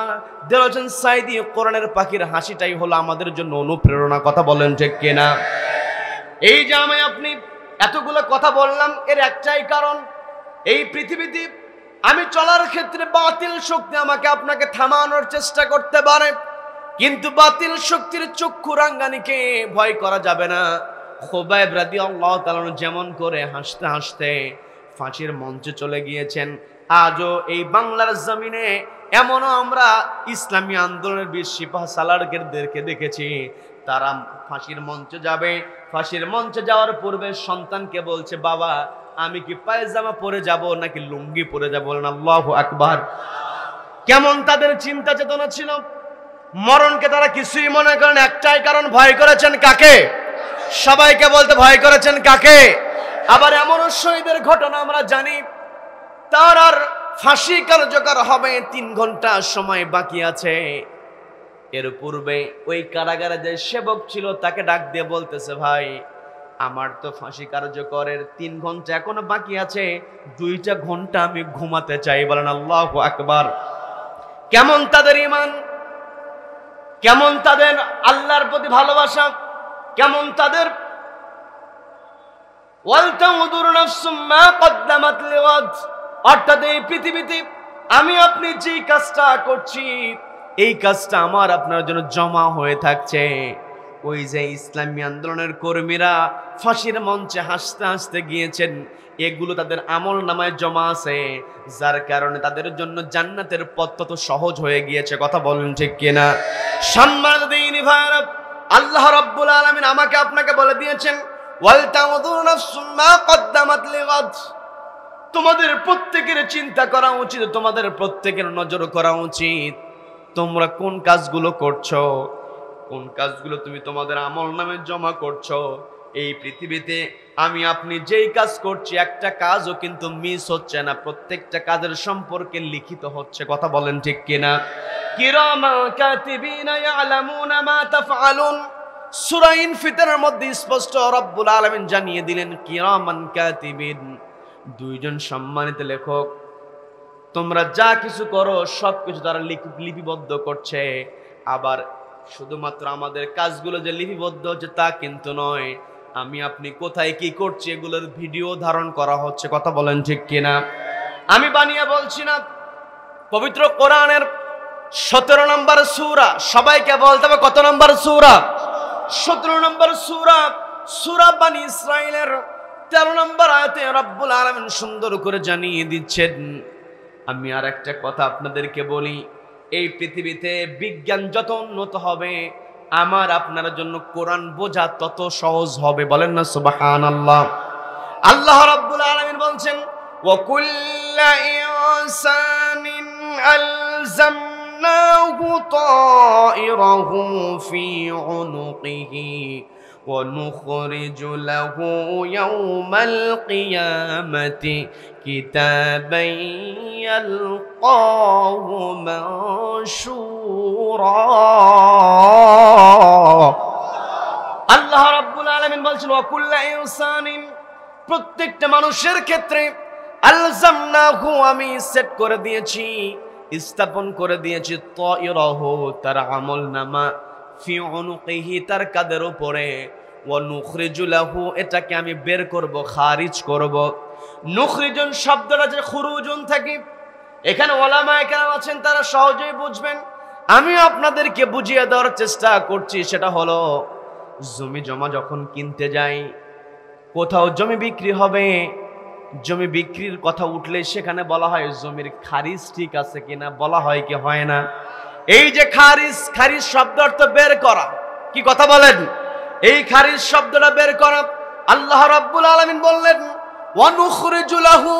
দেলোয়ার হোসেন সাঈদী কোরআনের পাখির হাসিটাই হলো আমাদের জন্য অনুপ্রেরণা। কথা বলেন ঠিক কিনা? এই যে আমি আপনি এতগুলো কথা বললাম, এর একটাই কারণ, এই পৃথিবীতে আমি চলার ক্ষেত্রে বাতিল শক্তি আমাকে আপনাকে থামানোর চেষ্টা করতে পারে, কিন্তু বাতিল শক্তির চক্ষু রাঙ্গানিকে ভয় করা যাবে না। খুবাইব রাদিয়াল্লাহু তাআলা যেমন করে হাসতে হাসতে ফাঁসির মঞ্চে চলে গিয়েছেন, আজও এই বাংলার জমিনে এমনও আমরা ইসলামী আন্দোলনের বীর সিপাহ সালারদেরকে দেখেছি, তারা ফাঁসির মঞ্চে যাবে, ফাঁসির মঞ্চে যাওয়ার পূর্বে সন্তানকে বলছে, বাবা আমি কি পায়জামা পরে যাব নাকি লুঙ্গি পরে যাব? বলেন আল্লাহু আকবার। কেমন তাদের চিন্তা চেতনা ছিল! মরণকে তারা কিছুই মনে করেন, একটাই কারণ, ভয় করেছেন কাকে? সবাইকে বলতে, ভয় করেছেন কাকে? আবার এমনও শহীদের ঘটনা আমরা জানি, তার আর ফাঁসি কার্যকর হবে 3 ঘন্টা সময় বাকি আছে। এর পূর্বে ওই কারাগারে যে সেবক ছিল তাকে ডাক দিয়ে বলতেছে, ভাই আমার তো ফাঁসি কার্যকরের 3 ঘন্টা এখনো বাকি আছে, 2টা ঘন্টা আমি ঘুমাতে চাই। বলেন আল্লাহু আকবার। কেমন তাদের ঈমান, কেমন তাদের আল্লাহর প্রতি ভালোবাসা, কেমন তাদের ওয়ালতাউদুর নাফসুম মা কদ্দামাত লিগাদ। অর্থাৎ এই পৃথিবীতে আমি আপনি যে কাজটা করছি, এই কাজটা আমার আপনার জন্য জমা হয়ে থাকছে। ওই যে ইসলামী আন্দোলনের কর্মীরা ফাঁসির মঞ্চে হাসতে হাসতে গিয়েছেন, এগুলো তাদের আমল নামায় জমা আছে, যার কারণে তাদের জন্য জান্নাতের পথ তত সহজ হয়ে গিয়েছে। কথা বলেন ঠিক কিনা? সম্মানিত দিনী ভাইরা, আল্লাহ রাব্বুল আলামিন আমাকে আপনাকে বলে দিয়েছেন, ওয়ালতাউদুর নাফসুম মা কদ্দামাত লিগাদ। তোমাদের প্রত্যেকের চিন্তা করা উচিত, তোমাদের প্রত্যেকের নজর করা উচিত, তোমরা কোন কাজগুলো করছো, কোন কাজগুলো তুমি তোমাদের আমল নামে জমা করছো। এই পৃথিবীতে আমি আপনি যেই কাজ করছি, একটা কাজও কিন্তু মিস হচ্ছে না, প্রত্যেকটা কাজের সম্পর্কে লিখিত হচ্ছে। কথা বলেন ঠিক কিনা? কিরামান কাতিবিনা ইয়ালামুনা মা তাফআলুন। সূরা ইনফিতারের মধ্যে স্পষ্ট রব্বুল আলামিন জানিয়ে দিলেন, কিরামান কাতিবিন, 2 জন সম্মানিত লেখক, তোমরা যা কিছু করো সবকিছু তারা লিপিবদ্ধ করছে। আবার শুধুমাত্র আমাদের কাজগুলো যে লিপিবদ্ধ হচ্ছে তা কিন্তু নয়, আমি আপনি কোথায় কি করছি এগুলোর ভিডিও ধারণ করা হচ্ছে। কথা বলেন ঠিক কিনা? আমি বানিয়ে বলছি না, পবিত্র কোরআনের 17 নম্বর সূরা, সবাইকে বলতে হবে কত নম্বর সূরা? 17 নম্বর সূরা, সূরা বনী ইসরাঈলের 13 নম্বর আয়াতে রব্বুল আলামিন সুন্দর করে জানিয়ে দিচ্ছেন। আমি আর একটা কথা আপনাদেরকে বলি, এই পৃথিবীতে বিজ্ঞান যত উন্নত হবে, আমার আপনার জন্য কোরআন বোঝা তত সহজ হবে। বলেন না সুবহানাল্লাহ। আল্লাহ রাব্বুল আলামিন বলছেন, ওয়া কুল্লা ইনসানিন আলজামনাহু তায়রাহু ফি উনুকিহি ওয়া নুখরিজু লাহু ইয়াওমাল কিয়ামাতি কিতাবান ইয়ালকাহু মানশুরা। আল্লাহ রাব্বুল আলামিন বলছেন, ওয়া কুল্লা ইনসানিন, প্রত্যেকটা মানুষের ক্ষেত্রে, আলজামনাহু, আমি সেট করে দিয়েছি, স্থাপন করে দিয়েছি, তায়রাহু, তার আমলনামা, ফি উনুকিহি, তার কাঁধের উপরে, ওয়া নুখরিজু লাহু, এটাকে আমি বের করব, খারিজ করব। নুখরিজুন শব্দটা যে খুরুজুন থাকে, এখানে ওলামায়ে কেরাম আছেন, তারা সহজেই বুঝবেন। আমি আপনাদেরকে বুঝিয়ে দেওয়ার চেষ্টা করছি, সেটা হলো জমি জমা যখন কিনতে যাই, কোথাও জমি বিক্রি হবে, জমি বিক্রির কথা উঠলে সেখানে বলা হয় জমির খারিজ ঠিক আছে কিনা, বলা হয় কি হয় না? এই যে খারিজ, খারিজ শব্দ অর্থ বের করা। কি কথা বলেন? এই খারিজ শব্দটা বের করা। আল্লাহ রাব্বুল আলামিন বললেন, ওয়া নুখরিজু লাহু,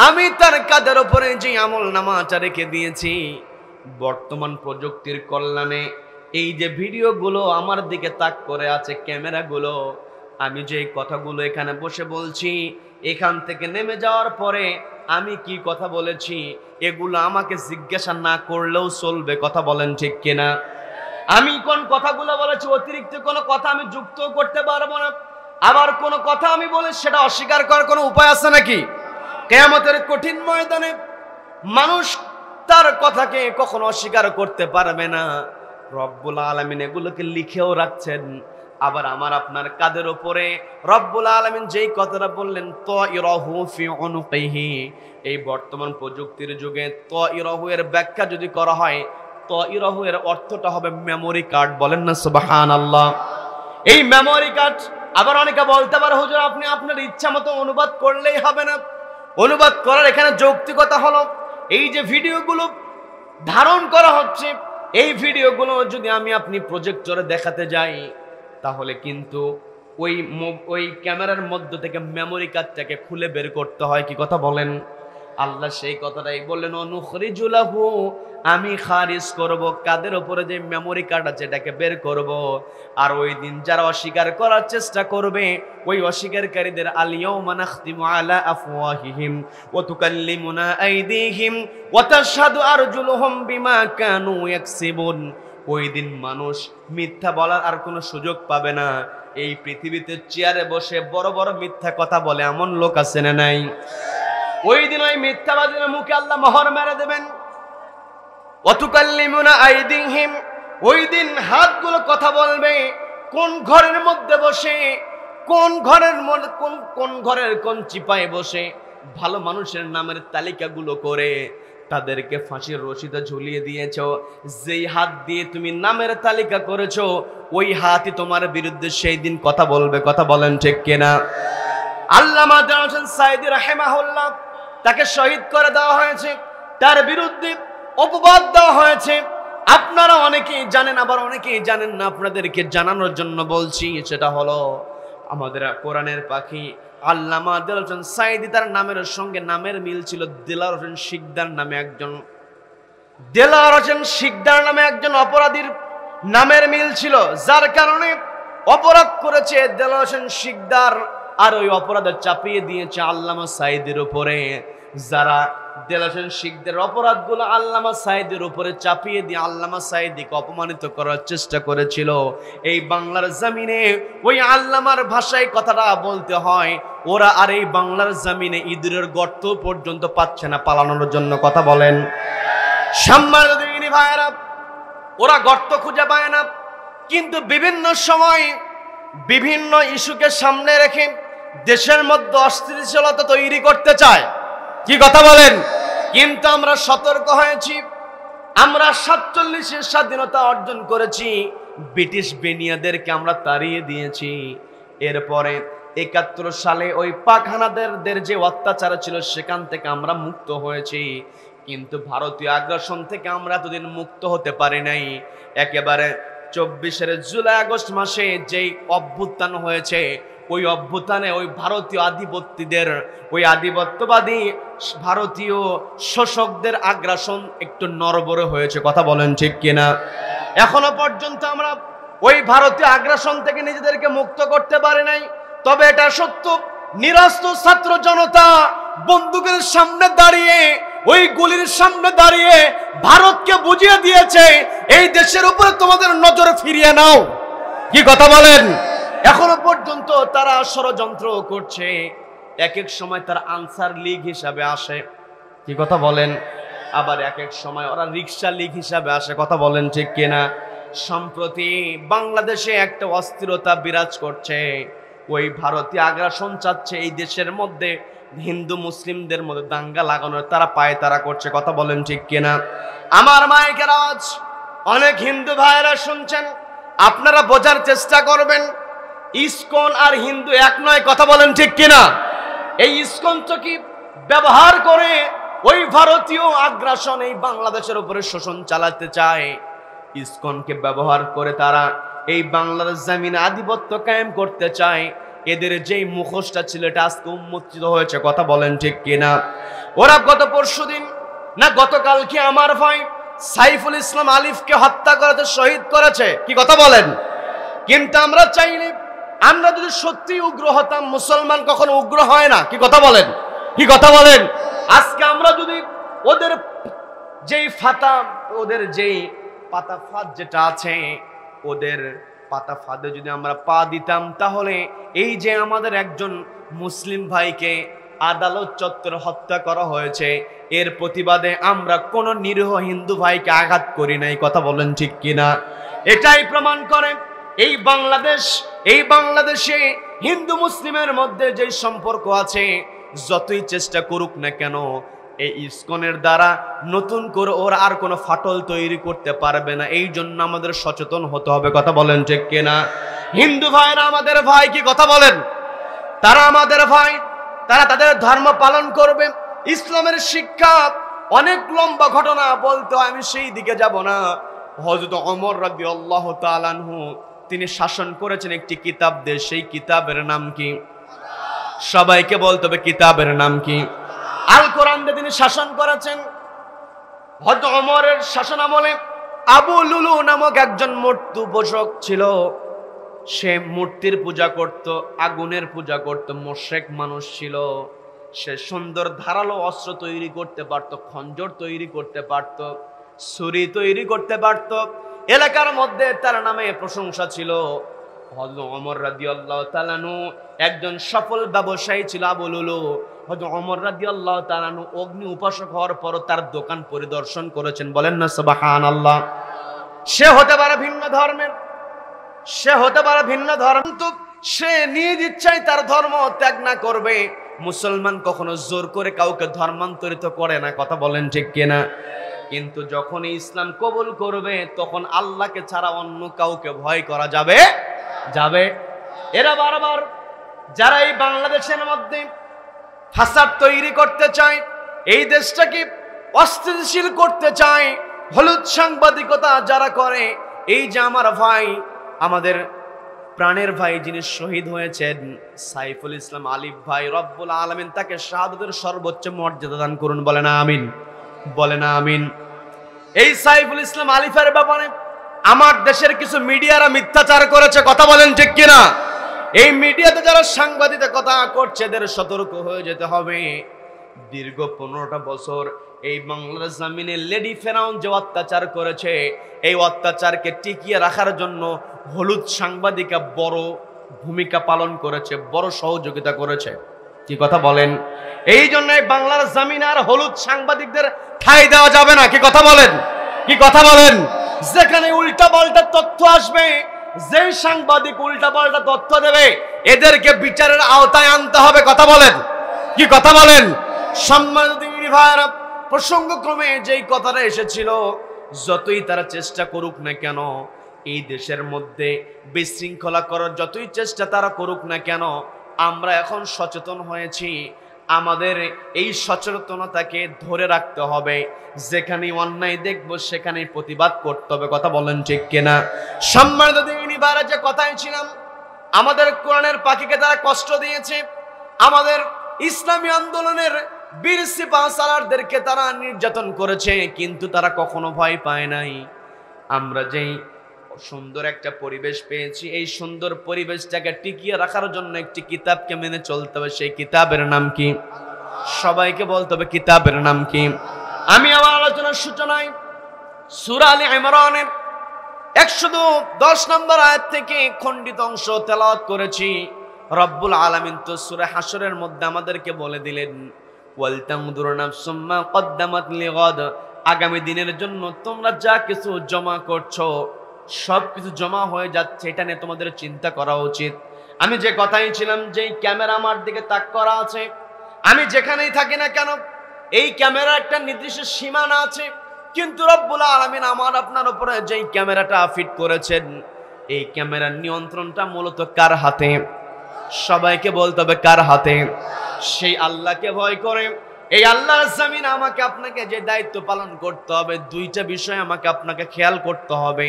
আমি তার কাঁধের উপরে যে আমলনামাটা রেখে দিয়েছি। বর্তমান প্রযুক্তির কল্যাণে এই যে ভিডিওগুলো আমার দিকে তাক করে আছে, ক্যামেরাগুলো, আমি যে কথাগুলো এখানে বসে বলছি, এখান থেকে নেমে যাওয়ার পরে আমি কি কথা বলেছি এগুলো আমাকে জিজ্ঞাসা না করলেও চলবে। কথা বলেন ঠিক কিনা? আমি কোন কথাগুলো বলেছি অতিরিক্ত কোনো কথা আমি যুক্ত করতে পারবো না। আবার কোন কথা আমি বলে সেটা অস্বীকার করার কোনো উপায় আছে নাকি? কিয়ামতের কঠিন ময়দানে মানুষ তার কথাকে কখনো অস্বীকার করতে পারবে না। রব্বুল আলামিন এগুলোকে লিখেও রাখছেন। আবার আমার আপনার কাদের উপরে রব্বুল আলামিন যেই কথাটা বললেন, তায়রাহু ফি উনুকিহি, এই বর্তমান প্রযুক্তির যুগে তায়রাহু এর ব্যাখ্যা যদি করা হয়, তাইরাহু এর অর্থটা হবে মেমোরি কার্ড। বলেন না সুবহানাল্লাহ। এই মেমোরি কার্ড আবার অনেকে বলতে পারে হুজুর আপনি আপনার ইচ্ছা মতো অনুবাদ করলেই হবে না। অনুবাদ করার এখানে যৌক্তিকতা হলো এই যে ভিডিওগুলো ধারণ করা হচ্ছে, এই ভিডিওগুলো যদি আমি আপনি প্রজেক্টরে দেখাতে যাই তাহলে কিন্তু ওই ক্যামেরার মধ্য থেকে মেমোরি কার্ডটাকে খুলে বের করতে হয়। কি কথা বলেন? আল্লাহ সেই কথাটাই বললেন, অনুখরিজু লাহু, আমি খারিজ করব কাদের উপরে যে মেমোরি কার্ড আছে এটাকে বের করব। আর ওই দিন যারা অস্বীকার করার চেষ্টা করবে ওই অস্বীকারীদের আল-ইয়াওমা নাখতিমু আলা আফওয়াহিহিম ওয়া তুকাল্লিমুনা আইদিহিম ওয়া তাশহাদু আরজুলুহুম বিমা কানু ইয়াকসিবুন। ওই দিন মানুষ মিথ্যা বলার আর কোনো সুযোগ পাবে না। এই পৃথিবীতে চেয়ারে বসে বড় বড় মিথ্যা কথা বলে এমন লোক আছে না নাই? ওই দিন ওই মিথ্যাবাদীর মুখে আল্লাহ মোহর মেরে দেবেন। ওয়াতুকাল্লিমুনা আইদিহিম, ওই দিন হাতগুলো কথা বলবে। কোন ঘরের মধ্যে বসে, কোন ঘরের কোন চিপায় বসে ভালো মানুষের নামের তালিকাগুলো করে তাদেরকে ফাঁসির রশিতে ঝুলিয়ে দিয়েছো। যেই হাত দিয়ে তুমি নামের তালিকা করেছো ওই হাতই তোমার বিরুদ্ধে সেই দিন কথা বলবে। কথা বলেন ঠিক কিনা? আল্লামা জালাল হোসেন সাঈদী রাহিমাহুল্লাহ তাকে শহীদ করে দেওয়া হয়েছে, তার বিরুদ্ধে অপবাদ দেওয়া হয়েছে। আপনারা অনেকেই জানেন আবার অনেকেই জানেন না, আপনাদেরকে জানানোর জন্য বলছি। সেটা হলো আমাদের কোরআনের পাখি আল্লামা জালাল হোসেন সাঈদী, তার নামের সঙ্গে নামের মিল ছিল। দেলাওয়ার হোসেন শিকদার নামে একজন অপরাধীর নামের মিল ছিল, যার কারণে অপরাধ করেছে দেলাওয়ার হোসেন শিকদার আর ওই অপরাধ চাপিয়ে দিয়েছে আল্লামা সাঈদীর উপরে। যারা দেলাওয়ার হোসেন শিকদারের অপরাধগুলো আল্লামা সাঈদীর উপরে চাপিয়ে দিয়ে আল্লামা সাঈদীকে অপমানিত করার চেষ্টা করেছিল, এই বাংলার জমিনে ওই আল্লামার ভাষায় কথাটা বলতে হয়, ওরা আর এই বাংলার জমিনে ইঁদুরের গর্ত পর্যন্ত পাচ্ছে না পালানোর জন্য। কথা বলেন। সম্মানিত দিনী ভাইয়েরা, ওরা গর্ত খুঁজে পায় না, কিন্তু বিভিন্ন সময় বিভিন্ন ইস্যুকে সামনে রেখে দেশের মধ্যে অস্থিতিশীলতা তৈরি করতে চায়। কি কথা বলেন? কিন্তু আমরা সতর্ক হয়েছি। আমরা 47-এর স্বাধীনতা অর্জন করেছি, ব্রিটিশ বেনিয়াদেরকে আমরা তাড়িয়ে দিয়েছি। এরপরে 71 সালে ওই পাকহানাদের যে অত্যাচার ছিল সেখান থেকে আমরা মুক্ত হয়েছি, কিন্তু ভারতীয় আগ্রাসন থেকে আমরা এতদিন মুক্ত হতে পারি নাই। একেবারে 24 জুলাই আগস্ট মাসে যেই অভ্যুত্থান হয়েছে ওই অভ্যুত্থানে ওই ভারতীয় আধিপত্যদের, ওই আধিপত্যবাদী ভারতীয় শোষকদের আগ্রাসন একটু নড়বড়ে হয়েছে। কথা বলেন ঠিক কিনা? এখনো পর্যন্ত আমরা ওই ভারতীয় আগ্রাসন থেকে নিজেদেরকে মুক্ত করতে পারি নাই। তবে এটা সত্য, নিরস্ত্র ছাত্র জনতা বন্দুকের সামনে দাঁড়িয়ে, ওই গুলির সামনে দাঁড়িয়ে ভারতকে বুঝিয়ে দিয়েছে এই দেশের উপরে তোমাদের নজর ফিরিয়ে নাও। কি কথা বলেন? এখনো পর্যন্ত তারা ষড়যন্ত্র করছে। এক এক সময় তার আনসার লীগ হিসাবে আসে। কি কথা বলেন? আবার এক এক সময় ওরা রিক্সা লীগ হিসাবে আসে। কথা বলেন ঠিক কিনা? সম্প্রতি বাংলাদেশে একটা অস্থিরতা বিরাজ করছে। ওই ভারতীয় আগ্রাসন চাচ্ছে এই দেশের মধ্যে হিন্দু মুসলিমদের মধ্যে দাঙ্গা লাগানোর, তারা পায় তারা করছে। কথা বলেন ঠিক কিনা? আমার মাইকের আওয়াজ অনেক হিন্দু ভাইয়েরা শুনছেন, আপনারা বোঝার চেষ্টা করবেন, ইসকন আর হিন্দু এক নয়। কথা বলেন ঠিক কিনা? এই ইসকন তো কি ব্যবহার করে ওই ভারতীয় আগ্রাসন এই বাংলাদেশের উপরে শোষণ চালাতে চায়। ইসকনকে ব্যবহার করে তারা এই বাংলার জমিনে আধিপত্য কায়েম করতে চায়। এদের যেই মুখোশটা ছিল এটা আজকে উন্মোচিত হয়েছে। কথা বলেন ঠিক কিনা? ওরা গত পরশুদিন না গতকালকে আমার ভাই সাইফুল ইসলাম আলিফকে হত্যা করেছে, শহীদ করেছে। কি কথা বলেন? কিন্তু আমরা চাইলে, আমরা যদি সত্যি উগ্র হতাম, মুসলমান কখনো উগ্র হয় না। কি কথা বলেন? কি কথা বলেন? আজকে আমরা যদি ওদের যেই ফাতা, ওদের যেই পাতা ফাঁদ যেটা আছে, ওদের পাতা ফাঁদে যদি আমরা পা দিতাম, তাহলে এই যে আমাদের একজন মুসলিম ভাইকে আদালত চত্বরে হত্যা করা হয়েছে, এর প্রতিবাদে আমরা কোন নিরীহ হিন্দু ভাইকে আঘাত করি নাই। কথা বলেন ঠিক কিনা? এটাই প্রমাণ করে এই বাংলাদেশে হিন্দু মুসলিমের মধ্যে যে সম্পর্ক আছে, যতই চেষ্টা করুক না কেন এই ইসকনের দ্বারা নতুন করে ওরা আর কোনো ফাটল তৈরি করতে পারবে না। এই জন্য আমাদের সচেতন হতে হবে। কথা বলেন ঠিক কিনা? হিন্দু ভাইরা আমাদের ভাই, কি কথা বলেন? তারা আমাদের ভাই, তারা তাদের ধর্ম পালন করবে। ইসলামের শিক্ষা অনেক লম্বা ঘটনা বলতে হয়, আমি সেই দিকে যাব না। হযরত ওমর রাদিয়াল্লাহু তাআলা আনহু তিনি শাসন করেছেন একটি কিতাব দিয়ে। সেই কিতাবের নাম কি? সবাইকে বলতে হবে কিতাবের নাম কি? আল কোরআন দিয়ে তিনি শাসন করেছেন। হযরত ওমরের শাসন আমলে আবু লুলু নামক একজন মূর্তি পূজক ছিল। সে মূর্তির পূজা করত, আগুনের পূজা করত, মুশরিক মানুষ ছিল। সে সুন্দর ধারালো অস্ত্র তৈরি করতে পারত, খঞ্জর তৈরি করতে পারত, ছুরি তৈরি করতে পারত। এলাকার মধ্যে তার নামে প্রশংসা ছিল। হযরত ওমর রাদিয়াল্লাহু তাআলা আনহু একজন সফল ব্যবসায়ী ছিল আবু লুলু। হযরত ওমর রাদিয়াল্লাহু তাআলা আনহু অগ্নি উপাসক হওয়ার পর তার দোকান পরিদর্শন করেছেন। বলেন না সুবহানাল্লাহ। সে হতে পারে ভিন্ন ধর্মের, সে হতে পারে ভিন্ন ধর্ম, কিন্তু সে নিজ ইচ্ছায় তার ধর্ম ত্যাগ না করবে। মুসলমান কখনো জোর করে কাউকে ধর্মান্তরিত করে না। কথা বলেন ঠিক কিনা? কিন্তু যখন ইসলাম কবুল করবে তখন আল্লাহকে ছাড়া অন্য কাউকে ভয় করা যাবে যাবে। এরা বারবার যারা এই বাংলাদেশের মধ্যে ফাসাদ তৈরি করতে চায়, এই দেশটাকে অস্থিতিশীল করতে চায়, হলুদ সাংবাদিকতা যারা করে, এই যে আমার ভাই, আমাদের প্রাণের ভাই যিনি শহীদ হয়েছেন সাইফুল ইসলাম আলিফ ভাই, রব্বুল আলামিন তাকে শাহাদাতের সর্বোচ্চ মর্যাদা দান করুন। বলে না আমিন, বলে না আমিন। এই সাইফুল ইসলাম আলিফের ব্যাপারে আমার দেশের কিছু মিডিয়ারা মিথ্যাচার করেছে। কথা বলেন ঠিক কিনা? এই মিডিয়াতে যারা সাংবাদিকতা কথা করছে এদের সতর্ক হয়ে যেতে হবে। দীর্ঘ 15টা বছর এই বাংলার জমিনে লেডি ফেরাউন যে অত্যাচার করেছে, এই অত্যাচারকে টিকিয়ে রাখার জন্য হলুদ সাংবাদিকা বড় ভূমিকা পালন করেছে, বড় সহযোগিতা করেছে। কি কথা বলেন? এই জন্য বাংলার জমিনে আর হলুদ সাংবাদিকদের ঠাঁই দেওয়া যাবে না। কি কথা বলেন? কি কথা বলেন? যেখানে উল্টা পাল্টা তথ্য আসবে, যেই সাংবাদিক উল্টা পাল্টা তথ্য দেবে, এদেরকে বিচারের আওতায় আনতে হবে। কথা বলেন? কি কথা বলেন? সম্মানিত ভাইরা, প্রসঙ্গক্রমে যেই কথাটা এসেছিল, যতই তারা চেষ্টা করুক না কেন, এই দেশের মধ্যে বিশৃঙ্খলা করার যতই চেষ্টা তারা করুক না কেন, আমরা এখন সচেতন হয়েছি। আমাদের এই সচেতনতাকে ধরে রাখতে হবে। যেখানে অন্যায় দেখব সেখানে প্রতিবাদ করতে হবে। কথা বলেন ঠিক কিনা? সম্মানিত দিনী ভাইরা, যে কথাই ছিলাম, আমাদের কোরআনের পাখিকে তারা কষ্ট দিয়েছে, আমাদের ইসলামী আন্দোলনের বীর সিপাহ সালারদেরকে তারা নির্যাতন করেছে, কিন্তু তারা কখনো ভয় পায় নাই। আমরা যেই সুন্দর একটা পরিবেশ পেয়েছি, এই সুন্দর পরিবেশটাকে টিকিয়ে রাখার জন্য একটি কিতাবকে মেনে চলতে হবে। সেই কিতাবের নাম কি? সবাইকে বলতে হবে কিতাবের নাম কি? আমি আমার আলোচনার সূচনায় সূরা আলে ইমরানের 110 নম্বর আয়াত থেকে খণ্ডিত অংশ তেলাওয়াত করেছি। রব্বুল আলামিন তো সূরা হাশরের মধ্যে আমাদেরকে বলে দিলেন, ওয়াল তানজুর নাফসুম মা কদ্দামাত লিগাদ, আগামী দিনের জন্য তোমরা যা কিছু জমা করছো সবকিছু জমা হয়ে যাচ্ছে, এটা নিয়ে তোমাদের চিন্তা করা উচিত। আমি যে কথাই ছিলাম, যেই ক্যামেরা আমার দিকে তাক করা আছে, আমি যেখানেই থাকি না কেন, এই ক্যামেরা একটা নির্দিষ্ট সীমানা আছে, কিন্তু রব্বুল আলামিন আমার আপনার উপরে যেই ক্যামেরাটা ফিট করেছেন, এই ক্যামেরার নিয়ন্ত্রণটা মূলত কার হাতে? সবাইকে বলতে হবে কার হাতে? সেই আল্লাহকে ভয় করে এই আল্লাহর জমিন আমাকে আপনাকে যে দায়িত্ব পালন করতে হবে, দুইটা বিষয় আমাকে আপনাকে খেয়াল করতে হবে।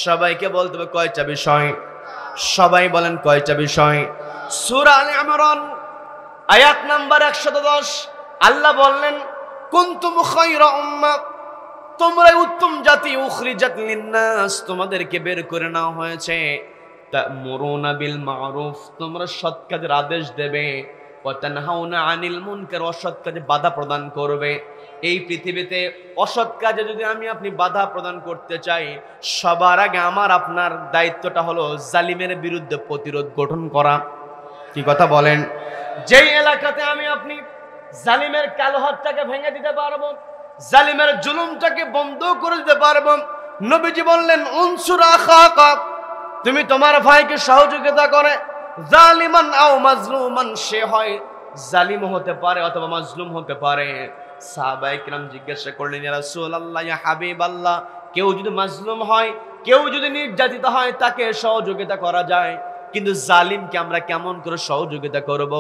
সবাইকে বলতে হবে কয়টা বিষয়? সবাই বলেন কয়টা বিষয়? সূরা আলে ইমরান আয়াত নাম্বার 110 আল্লাহ বললেন, কুনতুম খায়রা উম্মাহ, তোমরা উত্তম জাতি, উখরিজাত লিন্নাস, তোমাদেরকে বের করে নেওয়া হয়েছে। তা'মুরুনা বিল মা'রুফ, তোমরা সৎ কাজের আদেশ দেবে, ওয়া তানহাউনা আনিল মুনকার, অসৎ কাজে বাধা প্রদান করবে। এই পৃথিবীতে অসৎ কাজে যদি আমি আপনি বাধা প্রদান করতে চাই, সবার আগে আমার আপনার দায়িত্বটা হলো জালিমের বিরুদ্ধে প্রতিরোধ গঠন করা। কি কথা বলেন? যেই এলাকাতে আমি আপনি জালিমের কালো হাতটাকে ভেঙে দিতে পারবো, জালিমের জুলুমটাকে বন্ধ করে দিতে পারবো, নবীজি বললেন উনসুর আখাকা, তুমি তোমার ভাইকে সহযোগিতা করে, জালিমান আও মাজলুমান, সে হয় জালিম হতে পারে অথবা মাজলুম হতে পারে, সাহাবায়ে কিরাম জিজ্ঞাসা করলেন, ইয়া রাসূলুল্লাহ, ইয়া হাবিবাল্লাহ, কেউ যদি মাজলুম হয়, কেউ যদি নির্যাতিত হয়, তাকে সহযোগিতা করা যায়, কিন্তু জালিমকে আমরা কেমন করে সহযোগিতা করব?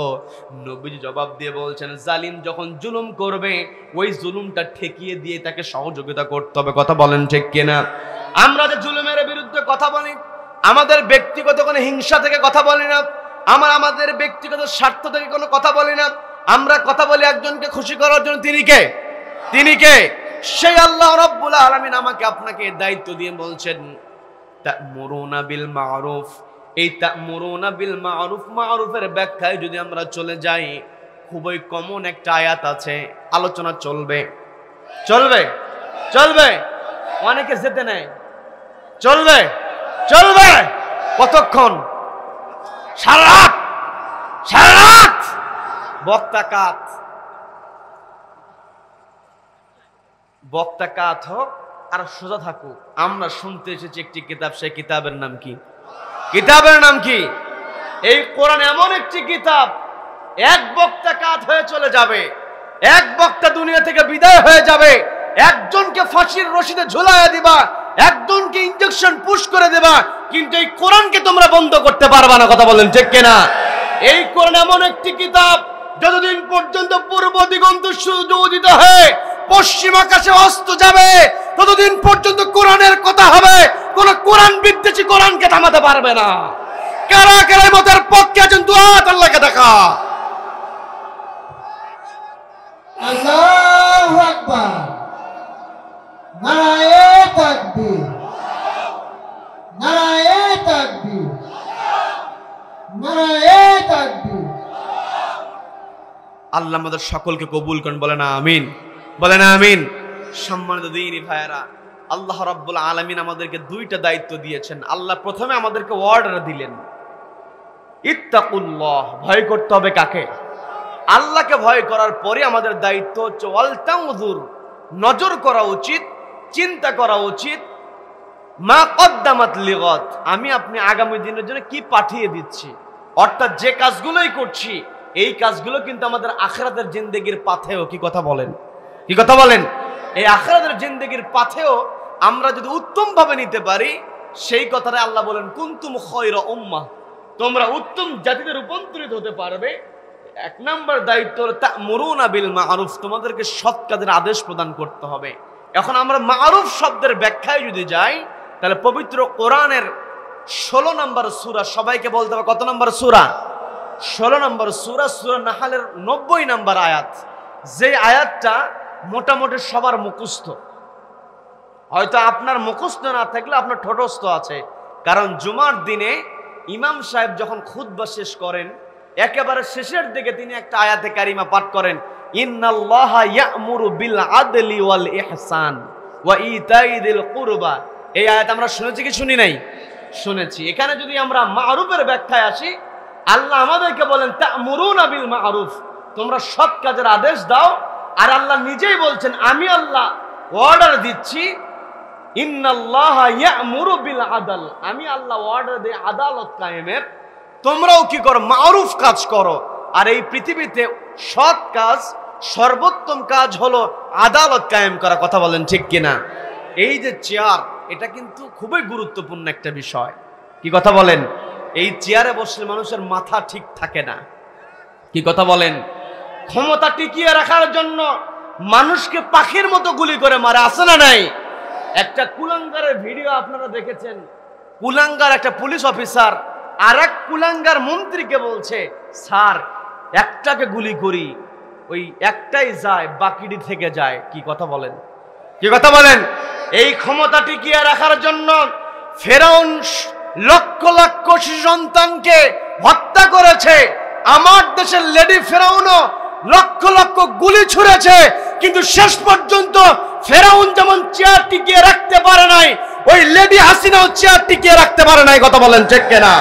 নবীজি জবাব দিয়ে বলছেন, জালিম যখন জুলুম করবে ওই জুলুমটা ঠেকিয়ে দিয়ে তাকে সহযোগিতা করতে হবে। কথা বলেন ঠিক কিনা? আমরা যে জুলুমের বিরুদ্ধে কথা বলি, আমাদের ব্যক্তিগত কোনো হিংসা থেকে কথা বলি না, আমাদের ব্যক্তিগত স্বার্থ থেকে কোনো কথা বলি না, আমরা কথা বলি একজনকে খুশি করার জন্য। তিনি কে? সেই আল্লাহ রাব্বুল আলামিন আমাকে আপনাকে দায়িত্ব দিয়ে বলছেন, তা'মুরুনা বিল মা'রুফ। এই তা'মুরুনা বিল মা'রুফ, মা'রুফের ব্যাখ্যায় যদি আমরা চলে যাই, খুবই কমন একটা আয়াত আছে, আলোচনা চলবে, অনেকে যেতে নেয়, চলবে কতক্ষণ? সারা রাত বক্তা কাত হোক আর সোজা থাকুক, আমরা শুনতে এসেছি একটি কিতাব, সেই কিতাবের নাম কি? এই কোরআন এমন একটি কিতাব, এক বক্তা কাত হয়ে চলে যাবে, এক বক্তা দুনিয়া থেকে বিদায় হয়ে যাবে, একজনকে ফাঁসির রশিদে ঝুলাইয়া দিবা, একজনকে ইনজেকশন পুশ করে দেবা, কিন্তু এই কোরআনকে তোমরা বন্ধ করতে পারবা না। কথা বলেন ঠিক কিনা? এই কোরআন এমন একটি কিতাব, যতদিন পর্যন্ত পূর্ব দিগন্ত সূর্য উদিত হয়ে পশ্চিম আকাশে অস্ত যাবে, ততদিন পর্যন্ত কোরআনের কথা হবে। কোন কোরআন বিদ্বেষী কোরআনকে থামাতে পারবে না। কারা মতের পক্ষে আছেন? দুই হাত আল্লাহকে দেখা। আল্লাহু আকবার, নারায়ে তাকবীর, নারায়ে তাকবীর, নারায়ে তাকবীর। আল্লাহ আমাদের সকলকে কবুল করেন, বলেন আমিন। সম্মানিত দ্বীনি ভাইয়েরা, আল্লাহ রাব্বুল আলামিন আমাদেরকে দুইটা দায়িত্ব দিয়েছেন। আল্লাহ প্রথমে আমাদেরকে অর্ডার দিলেন, ইত্তাকুল্লাহ, ভয় করতে হবে কাকে? আল্লাহকে ভয় করার পরে আমাদের দায়িত্ব হচ্ছে ওয়াল তানজুর, নজর করা উচিত, চিন্তা করা উচিত, মা কদ্দামাত লিগাত, আমি আপনি আগামী দিনের জন্য কি পাঠিয়ে দিচ্ছি। অর্থাৎ যে কাজগুলোই করছি, এই কাজগুলো কিন্তু আমাদের আখিরাতের জিন্দেগির পাথেও, কি কথা বলেন? এই আখিরাতের জিন্দেগির পাথেও আমরা যদি উত্তম ভাবে নিতে পারি, সেই কথাটা আল্লাহ বলেন, কুনতুম খায়রা উম্মাহ, তোমরা উত্তম জাতিতে রূপান্তরিত হতে পারবে। এক নাম্বার দায়িত্ব হলো তা'মুরুনা বিল মা'রুফ, তোমাদেরকে সৎ কাজের আদেশ প্রদান করতে হবে। এখন আমরা মা'রুফ শব্দের ব্যাখ্যায় যদি যাই, তাহলে পবিত্র কোরআনের 16 নম্বর সূরা, সবাইকে বলতে হবে কত নম্বর সূরা? 16 নম্বর সূরা, সূরা নাহলের 90 নম্বর আয়াত। যে আয়াতটা মোটামুটি সবার মুখস্থ, হয়তো আপনার মুখস্থ না থাকলে আপনার ঠোঁটস্থ আছে, কারণ জুমার দিনে ইমাম সাহেব যখন খুতবা শেষ করেন, একেবারে শেষের দিকে তিনি একটা আয়াতে কারিমা পাঠ করেন, ইন্নাল্লাহা ইয়া'মুরু বিল আদলি ওয়াল ইহসান ওয়া ইতাইদিল কুরবা। এই আয়াত আমরা শুনেছি কি শুনি নাই? শুনেছি। এখানে যদি আমরা মা'রুফের ব্যাখ্যায় আসি, আল্লাহ আমাদেরকে বলেন তা'মুরুনা বিল মা'রুফ, তোমরা সৎ কাজের আদেশ দাও। আর আল্লাহ নিজেই বলছেন, আমি আল্লাহ অর্ডার দিচ্ছি, ইন্নাল্লাহা ইয়া'মুরু বিল আদল, আমি আল্লাহ অর্ডার দিই আদালত কায়েমের, তোমরাও কি করো? মা'রুফ কাজ করো। আর এই পৃথিবীতে সৎ কাজ, সর্বোত্তম কাজ হলো আদালত কায়েম করা। কথা বলেন ঠিক কিনা? এই যে চেয়ার, এটা কিন্তু খুবই গুরুত্বপূর্ণ একটা বিষয়। কি কথা বলেন? এই চেয়ারে বসলে মানুষের মাথা ঠিক থাকে না। কি কথা বলেন? ক্ষমতা টিকিয়ে রাখার জন্য মানুষকে পাখির মতো গুলি করে মারে, আছে না নাই? একটা কুলাঙ্গারের ভিডিও আপনারা দেখেছেন, কুলাঙ্গার একটা পুলিশ অফিসার আর এক কুলাঙ্গার মন্ত্রীকে বলছে, স্যার একটাকে গুলি করি, ওই একটাই যায়, বাকিটি থেকে যায়। কি কথা বলেন? এই ক্ষমতা টিকিয়ে রাখার জন্য ফেরাউন লক্ষ লক্ষ শিশু সন্তানকে হত্যা করেছে। আমার দেশের লেডি ফেরাউনও লক্ষ লক্ষ গুলি ছুঁড়েছে, কিন্তু শেষ পর্যন্ত ফেরাউন যেমন চেয়ার টিকিয়ে রাখতে পারে নাই, ওই লেডি হাসিনাও চেয়ার টিকিয়ে রাখতে পারে নাই। কথা বলেন ঠিক কিনা?